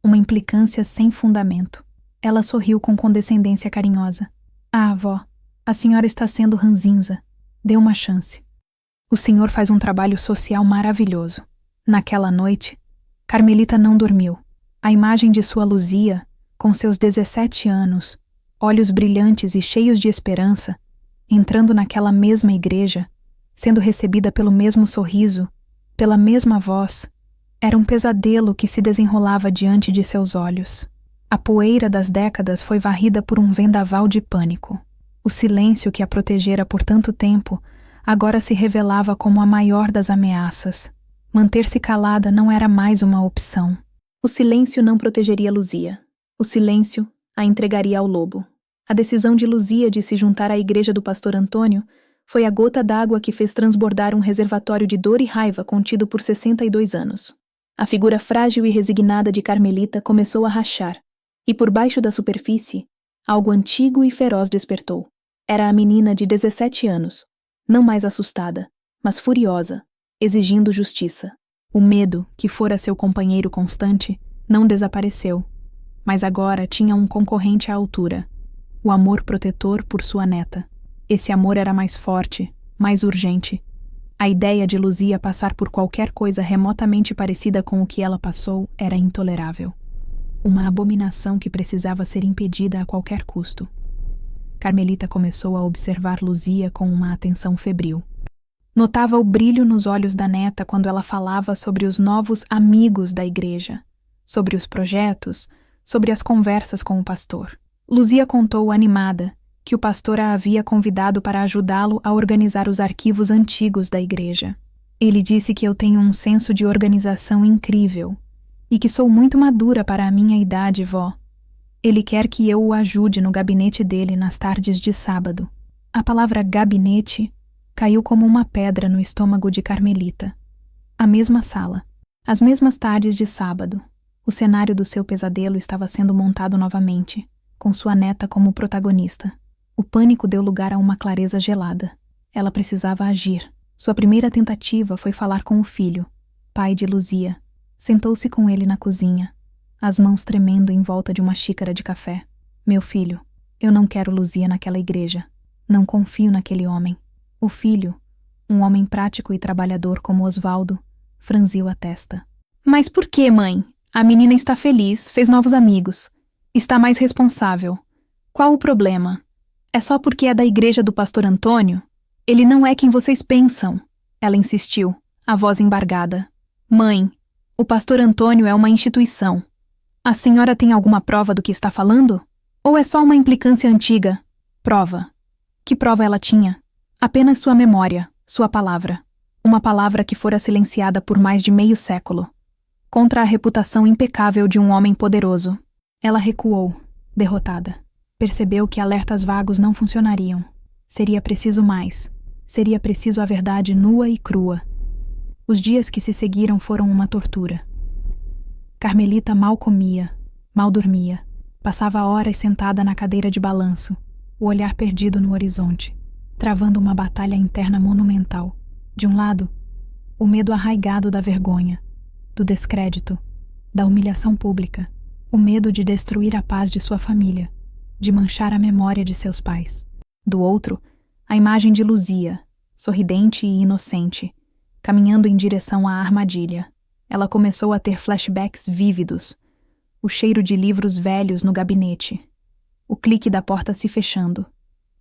uma implicância sem fundamento. Ela sorriu com condescendência carinhosa. Ah, avó, a senhora está sendo ranzinza. Dê uma chance. O senhor faz um trabalho social maravilhoso. Naquela noite, Carmelita não dormiu. A imagem de sua Luzia, com seus 17 anos, olhos brilhantes e cheios de esperança, entrando naquela mesma igreja, sendo recebida pelo mesmo sorriso, pela mesma voz, era um pesadelo que se desenrolava diante de seus olhos. A poeira das décadas foi varrida por um vendaval de pânico. O silêncio que a protegera por tanto tempo agora se revelava como a maior das ameaças. Manter-se calada não era mais uma opção. O silêncio não protegeria Luzia. O silêncio a entregaria ao lobo. A decisão de Luzia de se juntar à igreja do pastor Antônio foi a gota d'água que fez transbordar um reservatório de dor e raiva contido por 62 anos. A figura frágil e resignada de Carmelita começou a rachar, e por baixo da superfície, algo antigo e feroz despertou. Era a menina de 17 anos, não mais assustada, mas furiosa, exigindo justiça. O medo, que fora seu companheiro constante, não desapareceu, mas agora tinha um concorrente à altura, o amor protetor por sua neta. Esse amor era mais forte, mais urgente. A ideia de Luzia passar por qualquer coisa remotamente parecida com o que ela passou era intolerável. Uma abominação que precisava ser impedida a qualquer custo. Carmelita começou a observar Luzia com uma atenção febril. Notava o brilho nos olhos da neta quando ela falava sobre os novos amigos da igreja, sobre os projetos, sobre as conversas com o pastor. Luzia contou animada que o pastor a havia convidado para ajudá-lo a organizar os arquivos antigos da igreja. Ele disse que eu tenho um senso de organização incrível e que sou muito madura para a minha idade, vó. Ele quer que eu o ajude no gabinete dele nas tardes de sábado. A palavra gabinete caiu como uma pedra no estômago de Carmelita. A mesma sala, as mesmas tardes de sábado. O cenário do seu pesadelo estava sendo montado novamente, com sua neta como protagonista. O pânico deu lugar a uma clareza gelada. Ela precisava agir. Sua primeira tentativa foi falar com o filho, pai de Luzia. Sentou-se com ele na cozinha, as mãos tremendo em volta de uma xícara de café. Meu filho, eu não quero Luzia naquela igreja. Não confio naquele homem. O filho, um homem prático e trabalhador como Osvaldo, franziu a testa. Mas por que, mãe? A menina está feliz, fez novos amigos. Está mais responsável. Qual o problema? É só porque é da igreja do pastor Antônio? Ele não é quem vocês pensam. Ela insistiu, a voz embargada. Mãe, o pastor Antônio é uma instituição. A senhora tem alguma prova do que está falando? Ou é só uma implicância antiga? Prova. Que prova ela tinha? Apenas sua memória, sua palavra. Uma palavra que fora silenciada por mais de meio século. Contra a reputação impecável de um homem poderoso. Ela recuou, derrotada. Percebeu que alertas vagos não funcionariam. Seria preciso mais. Seria preciso a verdade nua e crua. Os dias que se seguiram foram uma tortura. Carmelita mal comia, mal dormia. Passava horas sentada na cadeira de balanço, o olhar perdido no horizonte, travando uma batalha interna monumental. De um lado, o medo arraigado da vergonha, do descrédito, da humilhação pública, o medo de destruir a paz de sua família, de manchar a memória de seus pais. Do outro, a imagem de Luzia, sorridente e inocente, caminhando em direção à armadilha. Ela começou a ter flashbacks vívidos, o cheiro de livros velhos no gabinete, o clique da porta se fechando,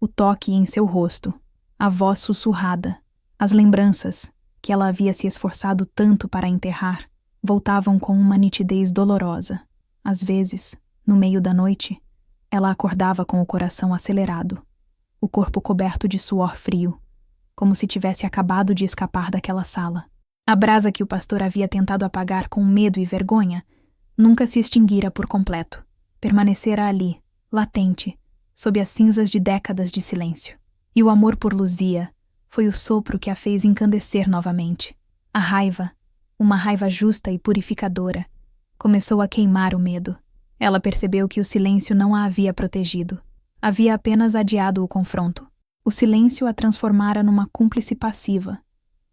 o toque em seu rosto, a voz sussurrada. As lembranças, que ela havia se esforçado tanto para enterrar, voltavam com uma nitidez dolorosa. Às vezes, no meio da noite, ela acordava com o coração acelerado, o corpo coberto de suor frio, como se tivesse acabado de escapar daquela sala. A brasa que o pastor havia tentado apagar com medo e vergonha nunca se extinguira por completo. Permanecera ali, latente, sob as cinzas de décadas de silêncio. E o amor por Luzia foi o sopro que a fez encandecer novamente. A raiva, uma raiva justa e purificadora, começou a queimar o medo. Ela percebeu que o silêncio não a havia protegido. Havia apenas adiado o confronto. O silêncio a transformara numa cúmplice passiva,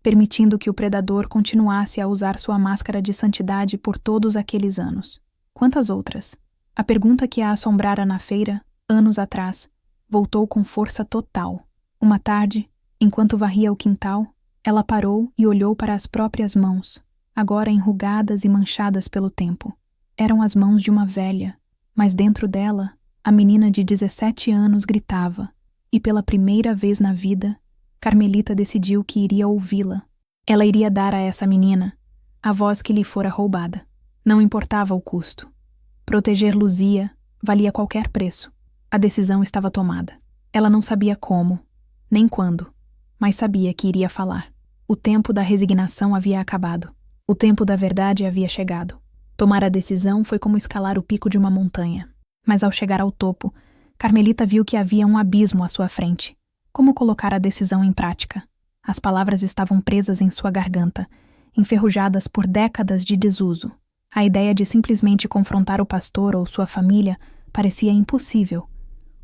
permitindo que o predador continuasse a usar sua máscara de santidade por todos aqueles anos. Quantas outras? A pergunta que a assombrara na feira, anos atrás, voltou com força total. Uma tarde, enquanto varria o quintal, Ela parou e olhou para as próprias mãos, agora enrugadas e manchadas pelo tempo. Eram as mãos de uma velha, mas dentro dela, a menina de 17 anos gritava, e pela primeira vez na vida, Carmelita decidiu que iria ouvi-la. Ela iria dar a essa menina a voz que lhe fora roubada. Não importava o custo. Proteger Luzia valia qualquer preço. A decisão estava tomada. Ela não sabia como, nem quando, mas sabia que iria falar. O tempo da resignação havia acabado. O tempo da verdade havia chegado. Tomar a decisão foi como escalar o pico de uma montanha. Mas ao chegar ao topo, Carmelita viu que havia um abismo à sua frente. Como colocar a decisão em prática? As palavras estavam presas em sua garganta, enferrujadas por décadas de desuso. A ideia de simplesmente confrontar o pastor ou sua família parecia impossível,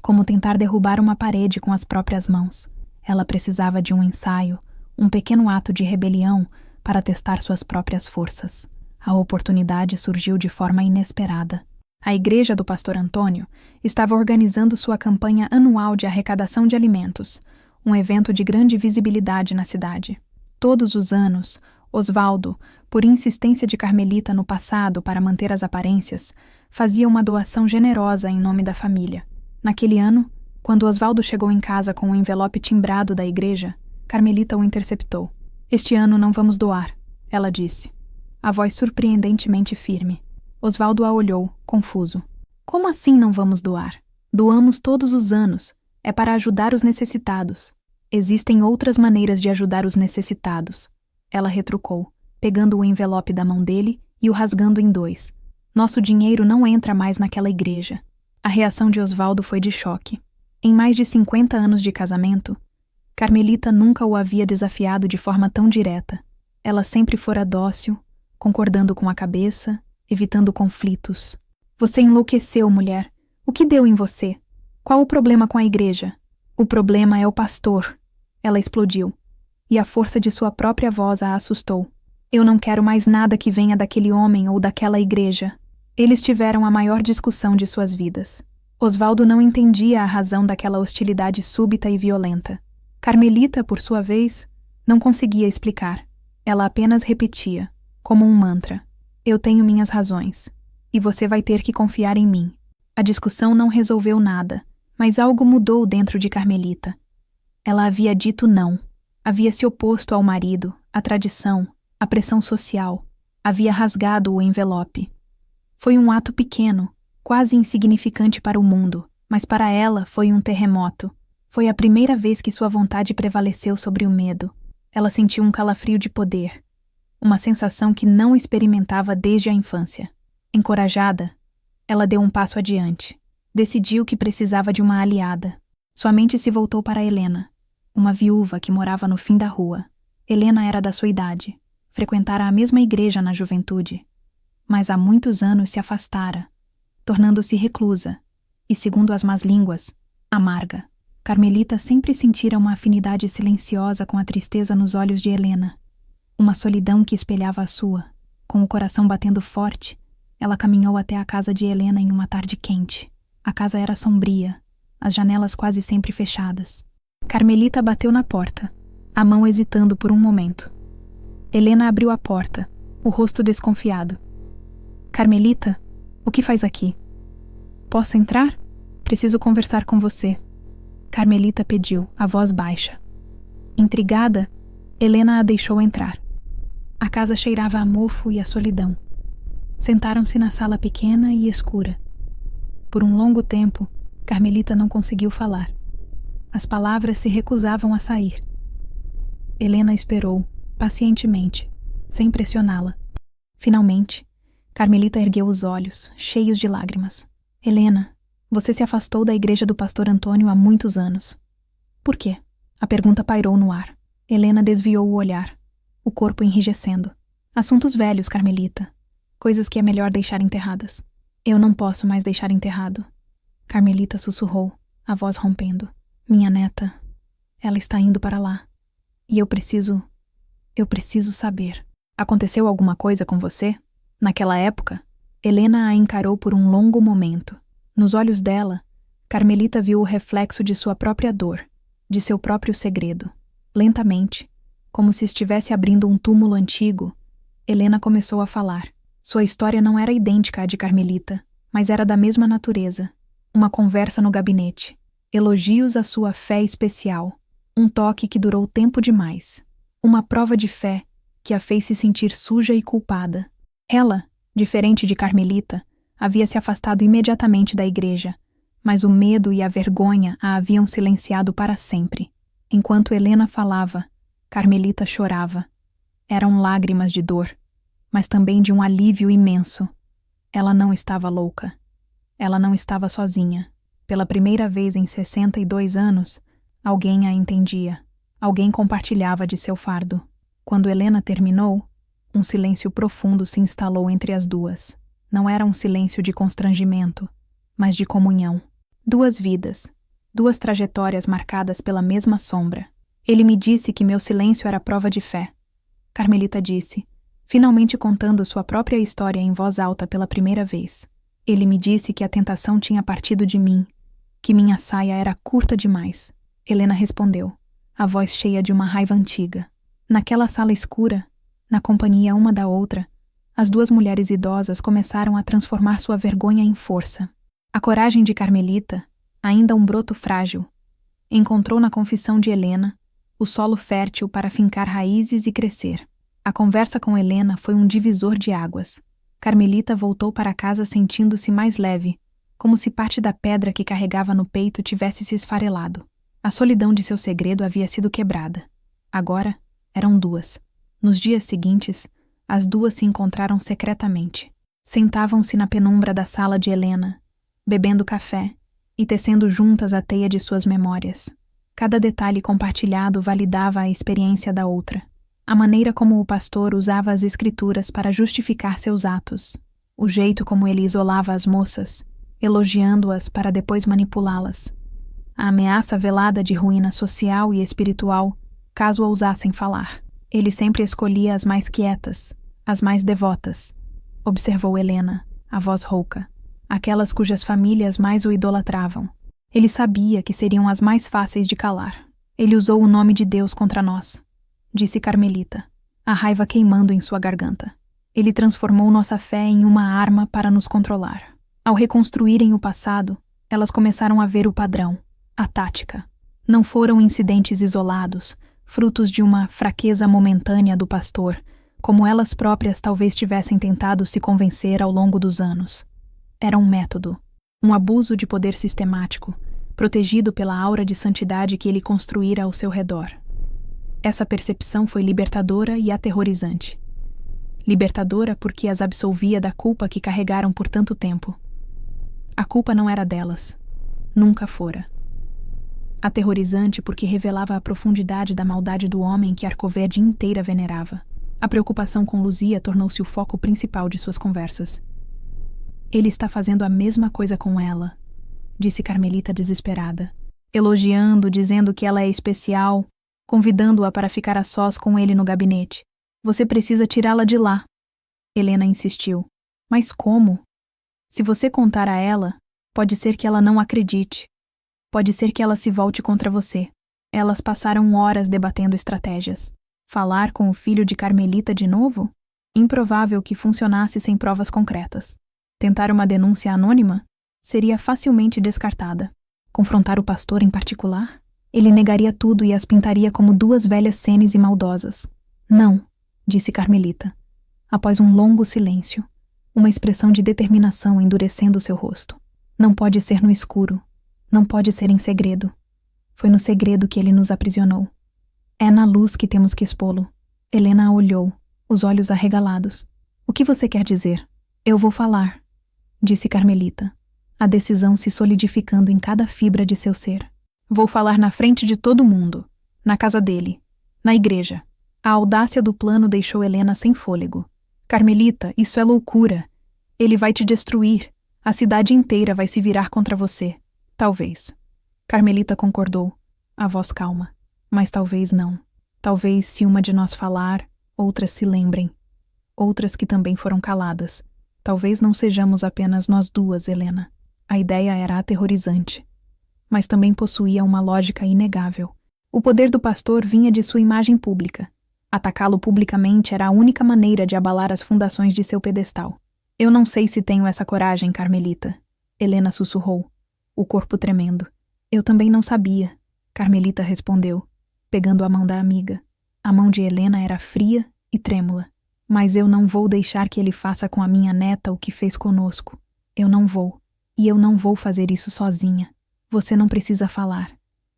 como tentar derrubar uma parede com as próprias mãos. Ela precisava de um ensaio, um pequeno ato de rebelião para testar suas próprias forças. A oportunidade surgiu de forma inesperada. A igreja do pastor Antônio estava organizando sua campanha anual de arrecadação de alimentos, um evento de grande visibilidade na cidade. Todos os anos, Osvaldo, por insistência de Carmelita no passado para manter as aparências, fazia uma doação generosa em nome da família. Naquele ano, quando Osvaldo chegou em casa com o envelope timbrado da igreja, Carmelita o interceptou. "Este ano não vamos doar", ela disse, a voz surpreendentemente firme. Osvaldo a olhou, confuso. "Como assim não vamos doar? Doamos todos os anos. É para ajudar os necessitados." "Existem outras maneiras de ajudar os necessitados", ela retrucou, pegando o envelope da mão dele e o rasgando em dois. "Nosso dinheiro não entra mais naquela igreja." A reação de Osvaldo foi de choque. Em mais de 50 anos de casamento, Carmelita nunca o havia desafiado de forma tão direta. Ela sempre fora dócil, concordando com a cabeça, evitando conflitos. "Você enlouqueceu, mulher. O que deu em você? Qual o problema com a igreja?" "O problema é o pastor." Ela explodiu, e a força de sua própria voz a assustou. "Eu não quero mais nada que venha daquele homem ou daquela igreja." Eles tiveram a maior discussão de suas vidas. Osvaldo não entendia a razão daquela hostilidade súbita e violenta. Carmelita, por sua vez, não conseguia explicar. Ela apenas repetia, como um mantra: "Eu tenho minhas razões, e você vai ter que confiar em mim." A discussão não resolveu nada, mas algo mudou dentro de Carmelita. Ela havia dito não. Havia se oposto ao marido, à tradição, à pressão social. Havia rasgado o envelope. Foi um ato pequeno, quase insignificante para o mundo, mas para ela foi um terremoto. Foi a primeira vez que sua vontade prevaleceu sobre o medo. Ela sentiu um calafrio de poder, uma sensação que não experimentava desde a infância. Encorajada, ela deu um passo adiante. Decidiu que precisava de uma aliada. Sua mente se voltou para Helena, uma viúva que morava no fim da rua. Helena era da sua idade, frequentara a mesma igreja na juventude, mas há muitos anos se afastara, tornando-se reclusa e, segundo as más línguas, amarga. Carmelita sempre sentira uma afinidade silenciosa com a tristeza nos olhos de Helena, uma solidão que espelhava a sua. Com o coração batendo forte, ela caminhou até a casa de Helena em uma tarde quente. A casa era sombria, as janelas quase sempre fechadas. Carmelita bateu na porta, a mão hesitando por um momento. Helena abriu a porta, o rosto desconfiado. "Carmelita, o que faz aqui?" "Posso entrar? Preciso conversar com você." Carmelita pediu, a voz baixa. Intrigada, Helena a deixou entrar. A casa cheirava a mofo e a solidão. Sentaram-se na sala pequena e escura. Por um longo tempo, Carmelita não conseguiu falar. As palavras se recusavam a sair. Helena esperou, pacientemente, sem pressioná-la. Finalmente, Carmelita ergueu os olhos, cheios de lágrimas. "Helena, você se afastou da igreja do pastor Antônio há muitos anos." "Por quê?" A pergunta pairou no ar. Helena desviou o olhar, o corpo enrijecendo. "Assuntos velhos, Carmelita. Coisas que é melhor deixar enterradas." "Eu não posso mais deixar enterrado." Carmelita sussurrou, a voz rompendo. "Minha neta, ela está indo para lá. E eu preciso saber." "Aconteceu alguma coisa com você? Naquela época?" Helena a encarou por um longo momento. Nos olhos dela, Carmelita viu o reflexo de sua própria dor, de seu próprio segredo. Lentamente, Como se estivesse abrindo um túmulo antigo, Helena começou a falar. Sua história não era idêntica à de Carmelita, mas era da mesma natureza. Uma conversa no gabinete. Elogios à sua fé especial. Um toque que durou tempo demais. Uma prova de fé que a fez se sentir suja e culpada. Ela, diferente de Carmelita, havia se afastado imediatamente da igreja, mas o medo e a vergonha a haviam silenciado para sempre. Enquanto Helena falava, Carmelita chorava. Eram lágrimas de dor, mas também de um alívio imenso. Ela não estava louca. Ela não estava sozinha. Pela primeira vez em 62 anos, alguém a entendia. Alguém compartilhava de seu fardo. Quando Helena terminou, um silêncio profundo se instalou entre as duas. Não era um silêncio de constrangimento, mas de comunhão. Duas vidas, duas trajetórias marcadas pela mesma sombra. Ele me disse que meu silêncio era prova de fé. Carmelita disse, finalmente contando sua própria história em voz alta pela primeira vez. Ele me disse que a tentação tinha partido de mim, que minha saia era curta demais. Helena respondeu, a voz cheia de uma raiva antiga. Naquela sala escura, na companhia uma da outra, as duas mulheres idosas começaram a transformar sua vergonha em força. A coragem de Carmelita, ainda um broto frágil, encontrou na confissão de Helena o solo fértil para fincar raízes e crescer. A conversa com Helena foi um divisor de águas. Carmelita voltou para casa sentindo-se mais leve, como se parte da pedra que carregava no peito tivesse se esfarelado. A solidão de seu segredo havia sido quebrada. Agora, eram duas. Nos dias seguintes, as duas se encontraram secretamente. Sentavam-se na penumbra da sala de Helena, bebendo café e tecendo juntas a teia de suas memórias. Cada detalhe compartilhado validava a experiência da outra. A maneira como o pastor usava as escrituras para justificar seus atos. O jeito como ele isolava as moças, elogiando-as para depois manipulá-las. A ameaça velada de ruína social e espiritual, caso ousassem falar. Ele sempre escolhia as mais quietas, as mais devotas, observou Helena, a voz rouca, aquelas cujas famílias mais o idolatravam. Ele sabia que seriam as mais fáceis de calar. Ele usou o nome de Deus contra nós, disse Carmelita, a raiva queimando em sua garganta. Ele transformou nossa fé em uma arma para nos controlar. Ao reconstruírem o passado, elas começaram a ver o padrão, a tática. Não foram incidentes isolados, frutos de uma fraqueza momentânea do pastor, como elas próprias talvez tivessem tentado se convencer ao longo dos anos. Era um método, um abuso de poder sistemático, protegido pela aura de santidade que ele construíra ao seu redor. Essa percepção foi libertadora e aterrorizante. Libertadora porque as absolvia da culpa que carregaram por tanto tempo. A culpa não era delas. Nunca fora. Aterrorizante porque revelava a profundidade da maldade do homem que Arcoverde inteira venerava. A preocupação com Luzia tornou-se o foco principal de suas conversas. Ele está fazendo a mesma coisa com ela, disse Carmelita desesperada, elogiando, dizendo que ela é especial, convidando-a para ficar a sós com ele no gabinete. Você precisa tirá-la de lá. Helena insistiu. Mas como? Se você contar a ela, pode ser que ela não acredite. Pode ser que ela se volte contra você. Elas passaram horas debatendo estratégias. Falar com o filho de Carmelita de novo? Improvável que funcionasse sem provas concretas. Tentar uma denúncia anônima? Seria facilmente descartada. Confrontar o pastor em particular? Ele negaria tudo e as pintaria como duas velhas cenes e maldosas. Não, disse Carmelita, após um longo silêncio, uma expressão de determinação endurecendo seu rosto. Não pode ser no escuro. Não pode ser em segredo. Foi no segredo que ele nos aprisionou. É na luz que temos que expô-lo. Helena a olhou, os olhos arregalados. O que você quer dizer? Eu vou falar, disse Carmelita, a decisão se solidificando em cada fibra de seu ser. Vou falar na frente de todo mundo, na casa dele, na igreja. A audácia do plano deixou Helena sem fôlego. Carmelita, isso é loucura. Ele vai te destruir. A cidade inteira vai se virar contra você. Talvez. Carmelita concordou, a voz calma. Mas talvez não. Talvez se uma de nós falar, outras se lembrem. Outras que também foram caladas. Talvez não sejamos apenas nós duas, Helena. A ideia era aterrorizante. Mas também possuía uma lógica inegável. O poder do pastor vinha de sua imagem pública. Atacá-lo publicamente era a única maneira de abalar as fundações de seu pedestal. Eu não sei se tenho essa coragem, Carmelita, Helena sussurrou, o corpo tremendo. Eu também não sabia, Carmelita respondeu, pegando a mão da amiga. A mão de Helena era fria e trêmula. Mas eu não vou deixar que ele faça com a minha neta o que fez conosco. Eu não vou. E eu não vou fazer isso sozinha. Você não precisa falar.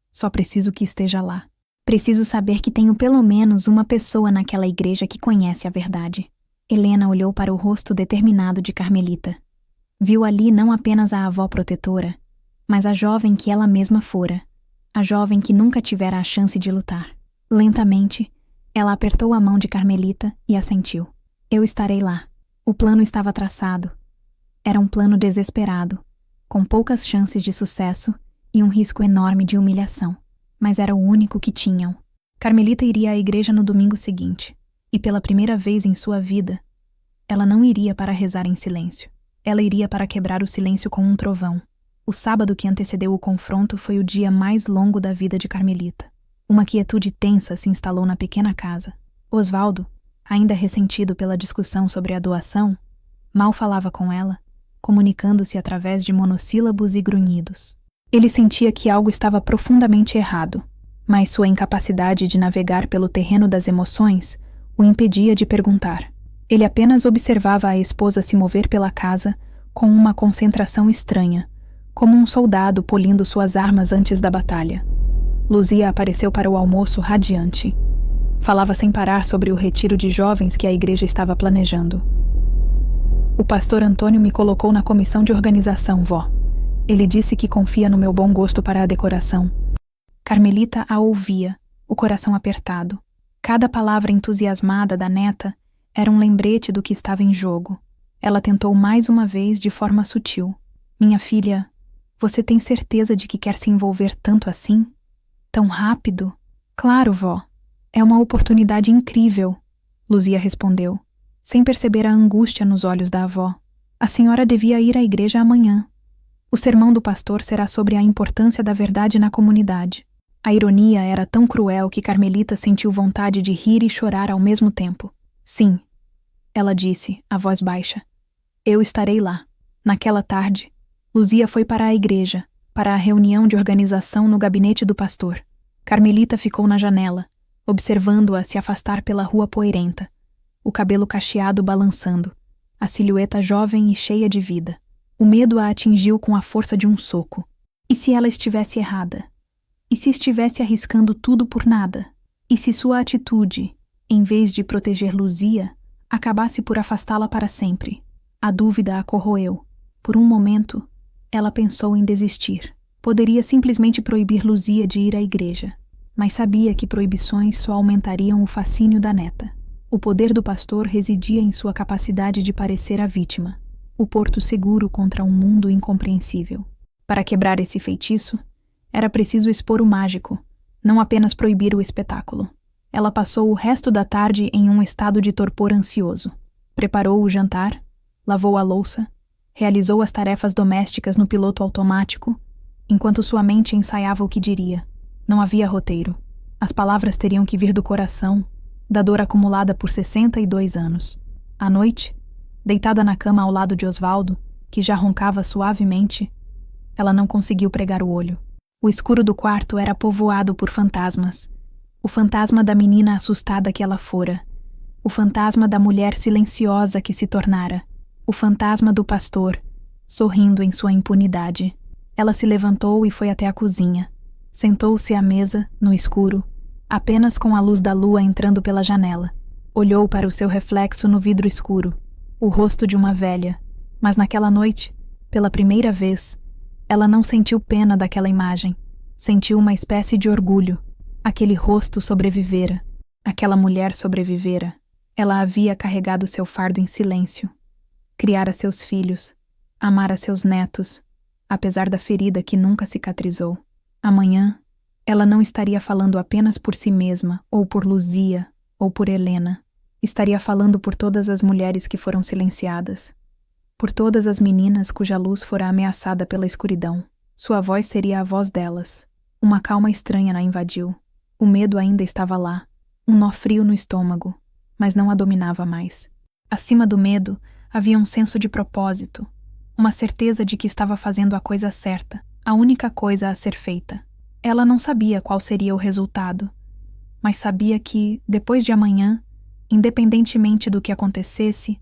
Só preciso que esteja lá. Preciso saber que tenho pelo menos uma pessoa naquela igreja que conhece a verdade. Helena olhou para o rosto determinado de Carmelita. Viu ali não apenas a avó protetora, mas a jovem que ela mesma fora. A jovem que nunca tivera a chance de lutar. Lentamente, ela apertou a mão de Carmelita e assentiu. Eu estarei lá. O plano estava traçado. Era um plano desesperado, com poucas chances de sucesso e um risco enorme de humilhação. Mas era o único que tinham. Carmelita iria à igreja no domingo seguinte, e pela primeira vez em sua vida, ela não iria para rezar em silêncio. Ela iria para quebrar o silêncio com um trovão. O sábado que antecedeu o confronto foi o dia mais longo da vida de Carmelita. Uma quietude tensa se instalou na pequena casa. Osvaldo, ainda ressentido pela discussão sobre a doação, mal falava com ela, comunicando-se através de monossílabos e grunhidos. Ele sentia que algo estava profundamente errado, mas sua incapacidade de navegar pelo terreno das emoções o impedia de perguntar. Ele apenas observava a esposa se mover pela casa com uma concentração estranha, como um soldado polindo suas armas antes da batalha. Luzia apareceu para o almoço radiante. Falava sem parar sobre o retiro de jovens que a igreja estava planejando. O pastor Antônio me colocou na comissão de organização, vó. Ele disse que confia no meu bom gosto para a decoração. Carmelita a ouvia, o coração apertado. Cada palavra entusiasmada da neta era um lembrete do que estava em jogo. Ela tentou mais uma vez de forma sutil. Minha filha, você tem certeza de que quer se envolver tanto assim? Tão rápido? Claro, vó. É uma oportunidade incrível, Luzia respondeu, sem perceber a angústia nos olhos da avó. A senhora devia ir à igreja amanhã. O sermão do pastor será sobre a importância da verdade na comunidade. A ironia era tão cruel que Carmelita sentiu vontade de rir e chorar ao mesmo tempo. Sim, ela disse, a voz baixa. Eu estarei lá. Naquela tarde, Luzia foi para a igreja, para a reunião de organização no gabinete do pastor. Carmelita ficou na janela, observando-a se afastar pela rua poeirenta, o cabelo cacheado balançando, a silhueta jovem e cheia de vida. O medo a atingiu com a força de um soco. E se ela estivesse errada? E se estivesse arriscando tudo por nada? E se sua atitude, em vez de proteger Luzia, acabasse por afastá-la para sempre? A dúvida a corroeu. Por um momento, ela pensou em desistir. Poderia simplesmente proibir Luzia de ir à igreja, mas sabia que proibições só aumentariam o fascínio da neta. O poder do pastor residia em sua capacidade de parecer a vítima, o porto seguro contra um mundo incompreensível. Para quebrar esse feitiço, era preciso expor o mágico, não apenas proibir o espetáculo. Ela passou o resto da tarde em um estado de torpor ansioso. Preparou o jantar, lavou a louça, realizou as tarefas domésticas no piloto automático, enquanto sua mente ensaiava o que diria. Não havia roteiro. As palavras teriam que vir do coração, da dor acumulada por 62 anos. À noite, deitada na cama ao lado de Osvaldo, que já roncava suavemente, ela não conseguiu pregar o olho. O escuro do quarto era povoado por fantasmas. O fantasma da menina assustada que ela fora. O fantasma da mulher silenciosa que se tornara. O fantasma do pastor, sorrindo em sua impunidade. Ela se levantou e foi até a cozinha. Sentou-se à mesa, no escuro, apenas com a luz da lua entrando pela janela. Olhou para o seu reflexo no vidro escuro, o rosto de uma velha, mas naquela noite, pela primeira vez, ela não sentiu pena daquela imagem. Sentiu uma espécie de orgulho. Aquele rosto sobrevivera. Aquela mulher sobrevivera. Ela havia carregado seu fardo em silêncio. Criara seus filhos, amara seus netos, apesar da ferida que nunca cicatrizou. Amanhã, ela não estaria falando apenas por si mesma, ou por Luzia, ou por Helena. Estaria falando por todas as mulheres que foram silenciadas. Por todas as meninas cuja luz fora ameaçada pela escuridão. Sua voz seria a voz delas. Uma calma estranha a invadiu. O medo ainda estava lá, Um nó frio no estômago, mas não a dominava mais. Acima do medo, havia um senso de propósito, uma certeza de que estava fazendo a coisa certa, a única coisa a ser feita. Ela não sabia qual seria o resultado, mas sabia que, depois de amanhã, independentemente do que acontecesse,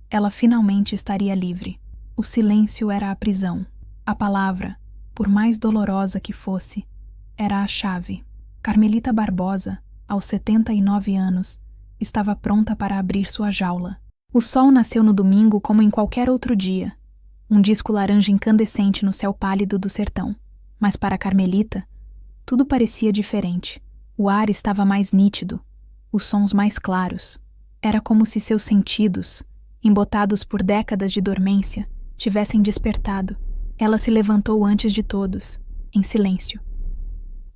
ela finalmente estaria livre. O silêncio era a prisão. A palavra, por mais dolorosa que fosse, era a chave. Carmelita Barbosa, aos 79 anos, estava pronta para abrir sua jaula. O sol nasceu no domingo como em qualquer outro dia, um disco laranja incandescente no céu pálido do sertão. Mas para Carmelita, tudo parecia diferente. O ar estava mais nítido, os sons mais claros. Era como se seus sentidos, embotados por décadas de dormência, tivessem despertado. Ela se levantou antes de todos, em silêncio.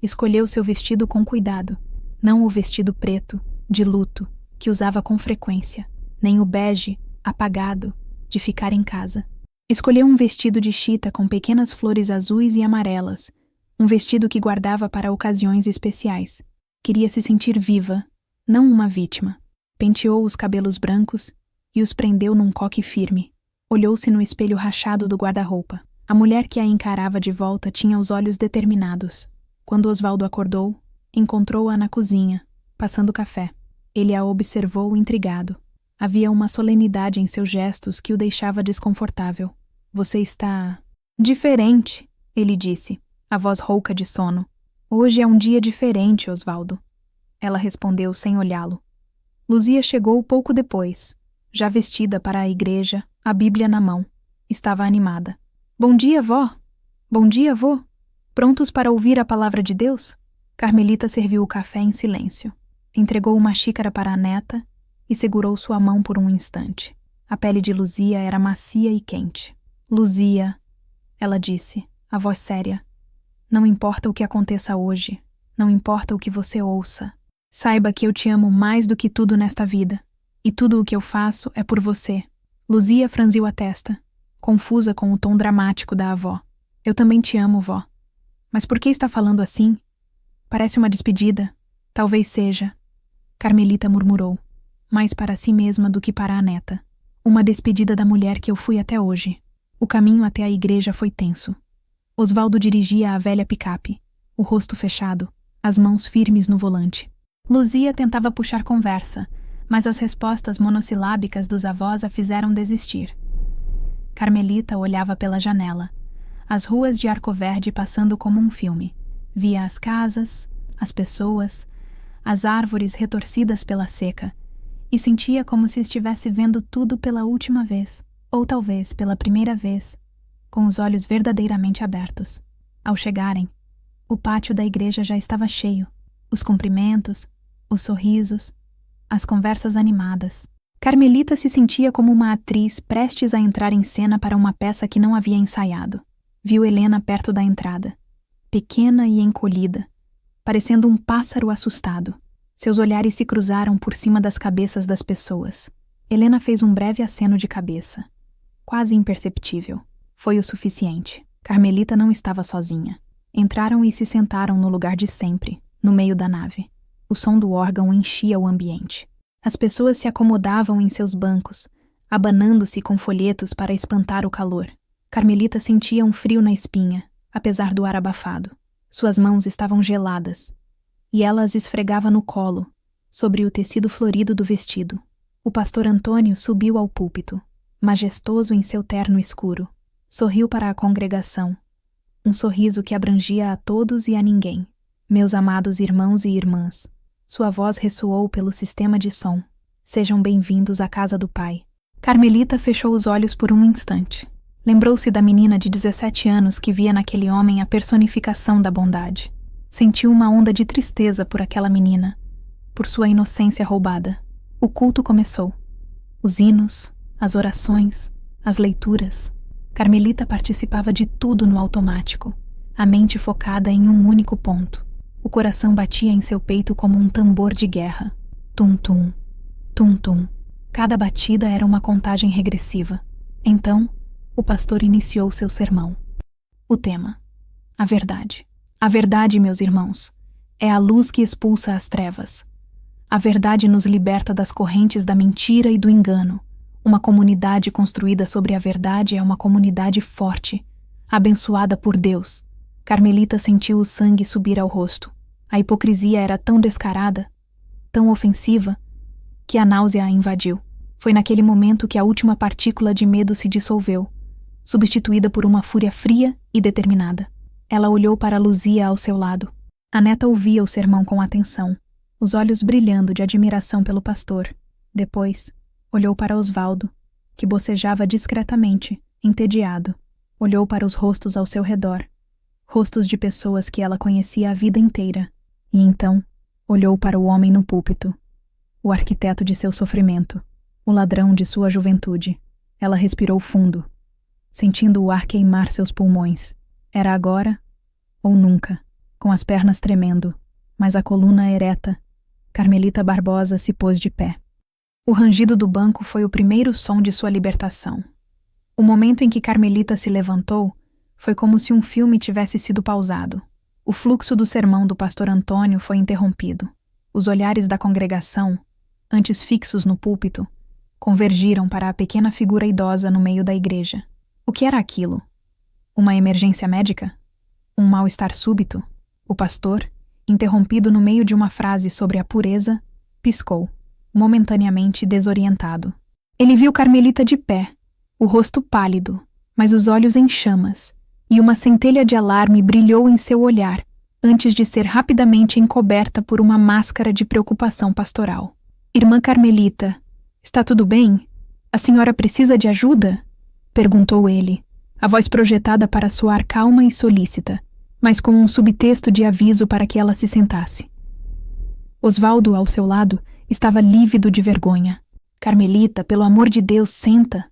Escolheu seu vestido com cuidado, não o vestido preto, de luto, que usava com frequência, nem o bege, apagado, de ficar em casa. Escolheu um vestido de chita com pequenas flores azuis e amarelas, um vestido que guardava para ocasiões especiais. Queria se sentir viva, não uma vítima. Penteou os cabelos brancos e os prendeu num coque firme. Olhou-se no espelho rachado do guarda-roupa. A mulher que a encarava de volta tinha os olhos determinados. Quando Osvaldo acordou, encontrou-a na cozinha, passando café. Ele a observou intrigado. Havia uma solenidade em seus gestos que o deixava desconfortável. Você está... diferente, ele disse, a voz rouca de sono. Hoje é um dia diferente, Osvaldo. Ela respondeu sem olhá-lo. Luzia chegou pouco depois, já vestida para a igreja, a Bíblia na mão. Estava animada. Bom dia, vó! Bom dia, vô! Prontos para ouvir a palavra de Deus? Carmelita serviu o café em silêncio. Entregou uma xícara para a neta e segurou sua mão por um instante. A pele de Luzia era macia e quente. Luzia, ela disse, a voz séria. Não importa o que aconteça hoje, não importa o que você ouça. Saiba que eu te amo mais do que tudo nesta vida, e tudo o que eu faço é por você. Luzia franziu a testa, confusa com o tom dramático da avó. Eu também te amo, vó. Mas por que está falando assim? Parece uma despedida. Talvez seja. Carmelita murmurou, mais para si mesma do que para a neta. Uma despedida da mulher que eu fui até hoje. O caminho até a igreja foi tenso. Osvaldo dirigia a velha picape, o rosto fechado, as mãos firmes no volante. Luzia tentava puxar conversa, mas as respostas monossilábicas dos avós a fizeram desistir. Carmelita olhava pela janela, as ruas de Arco Verde passando como um filme. Via as casas, as pessoas, as árvores retorcidas pela seca, e sentia como se estivesse vendo tudo pela última vez, ou talvez pela primeira vez, com os olhos verdadeiramente abertos. Ao chegarem, o pátio da igreja já estava cheio, os cumprimentos, os sorrisos, as conversas animadas. Carmelita se sentia como uma atriz prestes a entrar em cena para uma peça que não havia ensaiado. Viu Helena perto da entrada, pequena e encolhida, parecendo um pássaro assustado. Seus olhares se cruzaram por cima das cabeças das pessoas. Helena fez um breve aceno de cabeça, quase imperceptível. Foi o suficiente. Carmelita não estava sozinha. Entraram e se sentaram no lugar de sempre, no meio da nave. O som do órgão enchia o ambiente. As pessoas se acomodavam em seus bancos, abanando-se com folhetos para espantar o calor. Carmelita sentia um frio na espinha, apesar do ar abafado. Suas mãos estavam geladas, e ela as esfregava no colo, sobre o tecido florido do vestido. O pastor Antônio subiu ao púlpito, majestoso em seu terno escuro. Sorriu para a congregação, um sorriso que abrangia a todos e a ninguém. Meus amados irmãos e irmãs, sua voz ressoou pelo sistema de som. Sejam bem-vindos à casa do Pai. Carmelita fechou os olhos por um instante. Lembrou-se da menina de 17 anos que via naquele homem a personificação da bondade. Sentiu uma onda de tristeza por aquela menina, por sua inocência roubada. O culto começou. Os hinos, as orações, as leituras. Carmelita participava de tudo no automático, a mente focada em um único ponto. O coração batia em seu peito como um tambor de guerra. Tum-tum, tum-tum. Cada batida era uma contagem regressiva. Então, o pastor iniciou seu sermão. O tema: a verdade. A verdade, meus irmãos, é a luz que expulsa as trevas. A verdade nos liberta das correntes da mentira e do engano. Uma comunidade construída sobre a verdade é uma comunidade forte, abençoada por Deus. Carmelita sentiu o sangue subir ao rosto. A hipocrisia era tão descarada, tão ofensiva, que a náusea a invadiu. Foi naquele momento que a última partícula de medo se dissolveu, substituída por uma fúria fria e determinada. Ela olhou para Luzia ao seu lado. A neta ouvia o sermão com atenção, os olhos brilhando de admiração pelo pastor. Depois, olhou para Osvaldo, que bocejava discretamente, entediado. Olhou para os rostos ao seu redor, rostos de pessoas que ela conhecia a vida inteira. E então, olhou para o homem no púlpito, o arquiteto de seu sofrimento, o ladrão de sua juventude. Ela respirou fundo, sentindo o ar queimar seus pulmões. Era agora ou nunca. Com as pernas tremendo, mas a coluna ereta, Carmelita Barbosa se pôs de pé. O rangido do banco foi o primeiro som de sua libertação. O momento em que Carmelita se levantou foi como se um filme tivesse sido pausado. O fluxo do sermão do pastor Antônio foi interrompido. Os olhares da congregação, antes fixos no púlpito, convergiram para a pequena figura idosa no meio da igreja. O que era aquilo? Uma emergência médica? Um mal-estar súbito? O pastor, interrompido no meio de uma frase sobre a pureza, piscou, momentaneamente desorientado. Ele viu Carmelita de pé, o rosto pálido, mas os olhos em chamas, e uma centelha de alarme brilhou em seu olhar, antes de ser rapidamente encoberta por uma máscara de preocupação pastoral. Irmã Carmelita, está tudo bem? A senhora precisa de ajuda? Perguntou ele, a voz projetada para soar calma e solícita, mas com um subtexto de aviso para que ela se sentasse. Osvaldo, ao seu lado, estava lívido de vergonha. Carmelita, pelo amor de Deus, senta.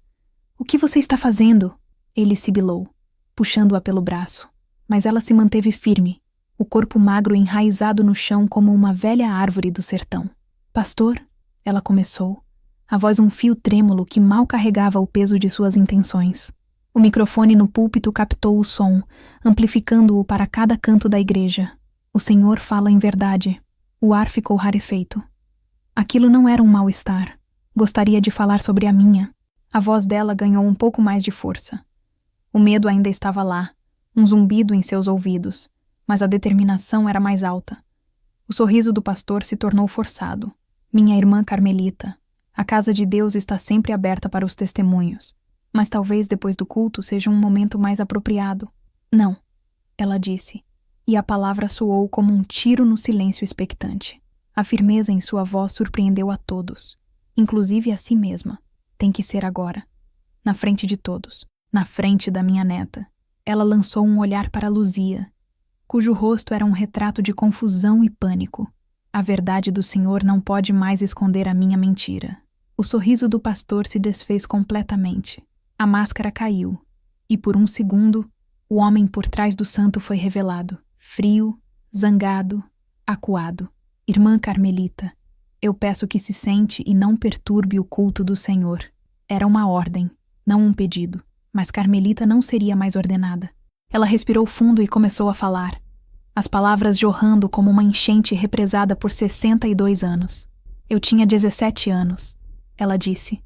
O que você está fazendo? Ele sibilou, puxando-a pelo braço. Mas ela se manteve firme, o corpo magro enraizado no chão como uma velha árvore do sertão. Pastor, ela começou, a voz um fio trêmulo que mal carregava o peso de suas intenções. O microfone no púlpito captou o som, amplificando-o para cada canto da igreja. O Senhor fala em verdade. O ar ficou rarefeito. Aquilo não era um mal-estar. Gostaria de falar sobre a minha. A voz dela ganhou um pouco mais de força. O medo ainda estava lá, um zumbido em seus ouvidos, mas a determinação era mais alta. O sorriso do pastor se tornou forçado. Minha irmã Carmelita, a casa de Deus está sempre aberta para os testemunhos. Mas talvez depois do culto seja um momento mais apropriado. Não, ela disse, e a palavra soou como um tiro no silêncio expectante. A firmeza em sua voz surpreendeu a todos, inclusive a si mesma. Tem que ser agora. Na frente de todos, na frente da minha neta. Ela lançou um olhar para Luzia, cujo rosto era um retrato de confusão e pânico. A verdade do Senhor não pode mais esconder a minha mentira. O sorriso do pastor se desfez completamente. A máscara caiu, e por um segundo, o homem por trás do santo foi revelado, frio, zangado, acuado. Irmã Carmelita, eu peço que se sente e não perturbe o culto do Senhor. Era uma ordem, não um pedido, mas Carmelita não seria mais ordenada. Ela respirou fundo e começou a falar, as palavras jorrando como uma enchente represada por 62 anos. Eu tinha 17 anos, ela disse,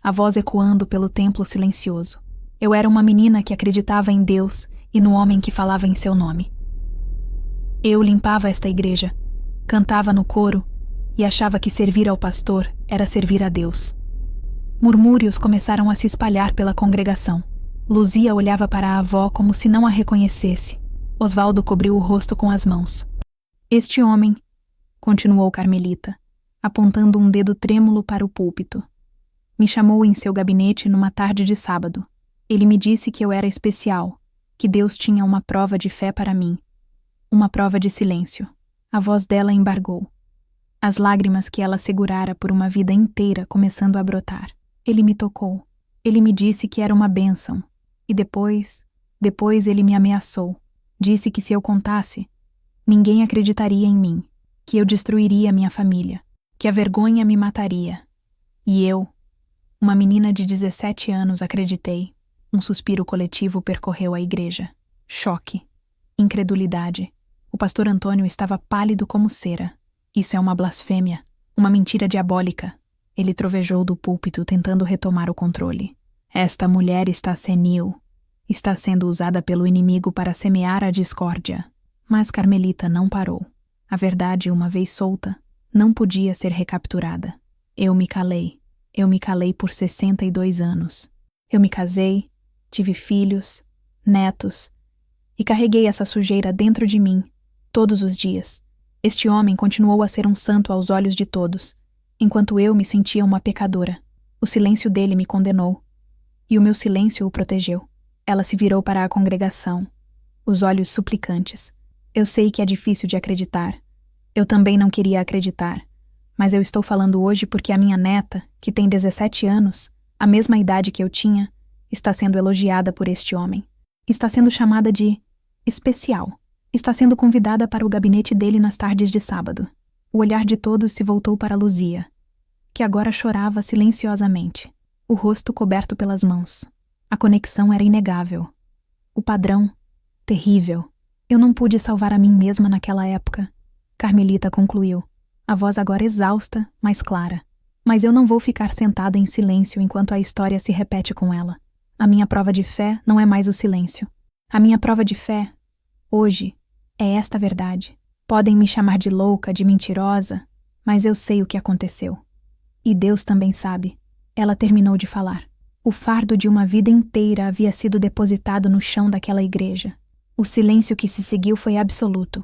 a voz ecoando pelo templo silencioso. Eu era uma menina que acreditava em Deus e no homem que falava em seu nome. Eu limpava esta igreja, cantava no coro e achava que servir ao pastor era servir a Deus. Murmúrios começaram a se espalhar pela congregação. Luzia olhava para a avó como se não a reconhecesse. Osvaldo cobriu o rosto com as mãos. Este homem, continuou Carmelita, apontando um dedo trêmulo para o púlpito, me chamou em seu gabinete numa tarde de sábado. Ele me disse que eu era especial, que Deus tinha uma prova de fé para mim. Uma prova de silêncio. A voz dela embargou. As lágrimas que ela segurara por uma vida inteira começando a brotar. Ele me tocou. Ele me disse que era uma bênção. E depois ele me ameaçou. Disse que se eu contasse, ninguém acreditaria em mim, que eu destruiria minha família, que a vergonha me mataria. E eu, uma menina de 17 anos, acreditei. Um suspiro coletivo percorreu a igreja. Choque. Incredulidade. O pastor Antônio estava pálido como cera. Isso é uma blasfêmia. Uma mentira diabólica. Ele trovejou do púlpito, tentando retomar o controle. Esta mulher está senil. Está sendo usada pelo inimigo para semear a discórdia. Mas Carmelita não parou. A verdade, uma vez solta, não podia ser recapturada. Eu me calei. Eu me calei por 62 anos. Eu me casei, tive filhos, netos, e carreguei essa sujeira dentro de mim, todos os dias. Este homem continuou a ser um santo aos olhos de todos, enquanto eu me sentia uma pecadora. O silêncio dele me condenou, e o meu silêncio o protegeu. Ela se virou para a congregação, os olhos suplicantes. Eu sei que é difícil de acreditar. Eu também não queria acreditar, mas eu estou falando hoje porque a minha neta, que tem 17 anos, a mesma idade que eu tinha, está sendo elogiada por este homem. Está sendo chamada de especial. Está sendo convidada para o gabinete dele nas tardes de sábado. O olhar de todos se voltou para Luzia, que agora chorava silenciosamente, o rosto coberto pelas mãos. A conexão era inegável. O padrão, terrível. Eu não pude salvar a mim mesma naquela época. Carmelita concluiu, a voz agora exausta, mas clara. Mas eu não vou ficar sentada em silêncio enquanto a história se repete com ela. A minha prova de fé não é mais o silêncio. A minha prova de fé, hoje, é esta verdade. Podem me chamar de louca, de mentirosa, mas eu sei o que aconteceu. E Deus também sabe. Ela terminou de falar. O fardo de uma vida inteira havia sido depositado no chão daquela igreja. O silêncio que se seguiu foi absoluto,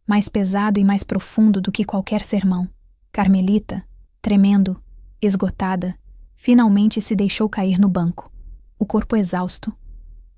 mais pesado e mais profundo do que qualquer sermão. Carmelita, tremendo, esgotada, finalmente se deixou cair no banco, o corpo exausto,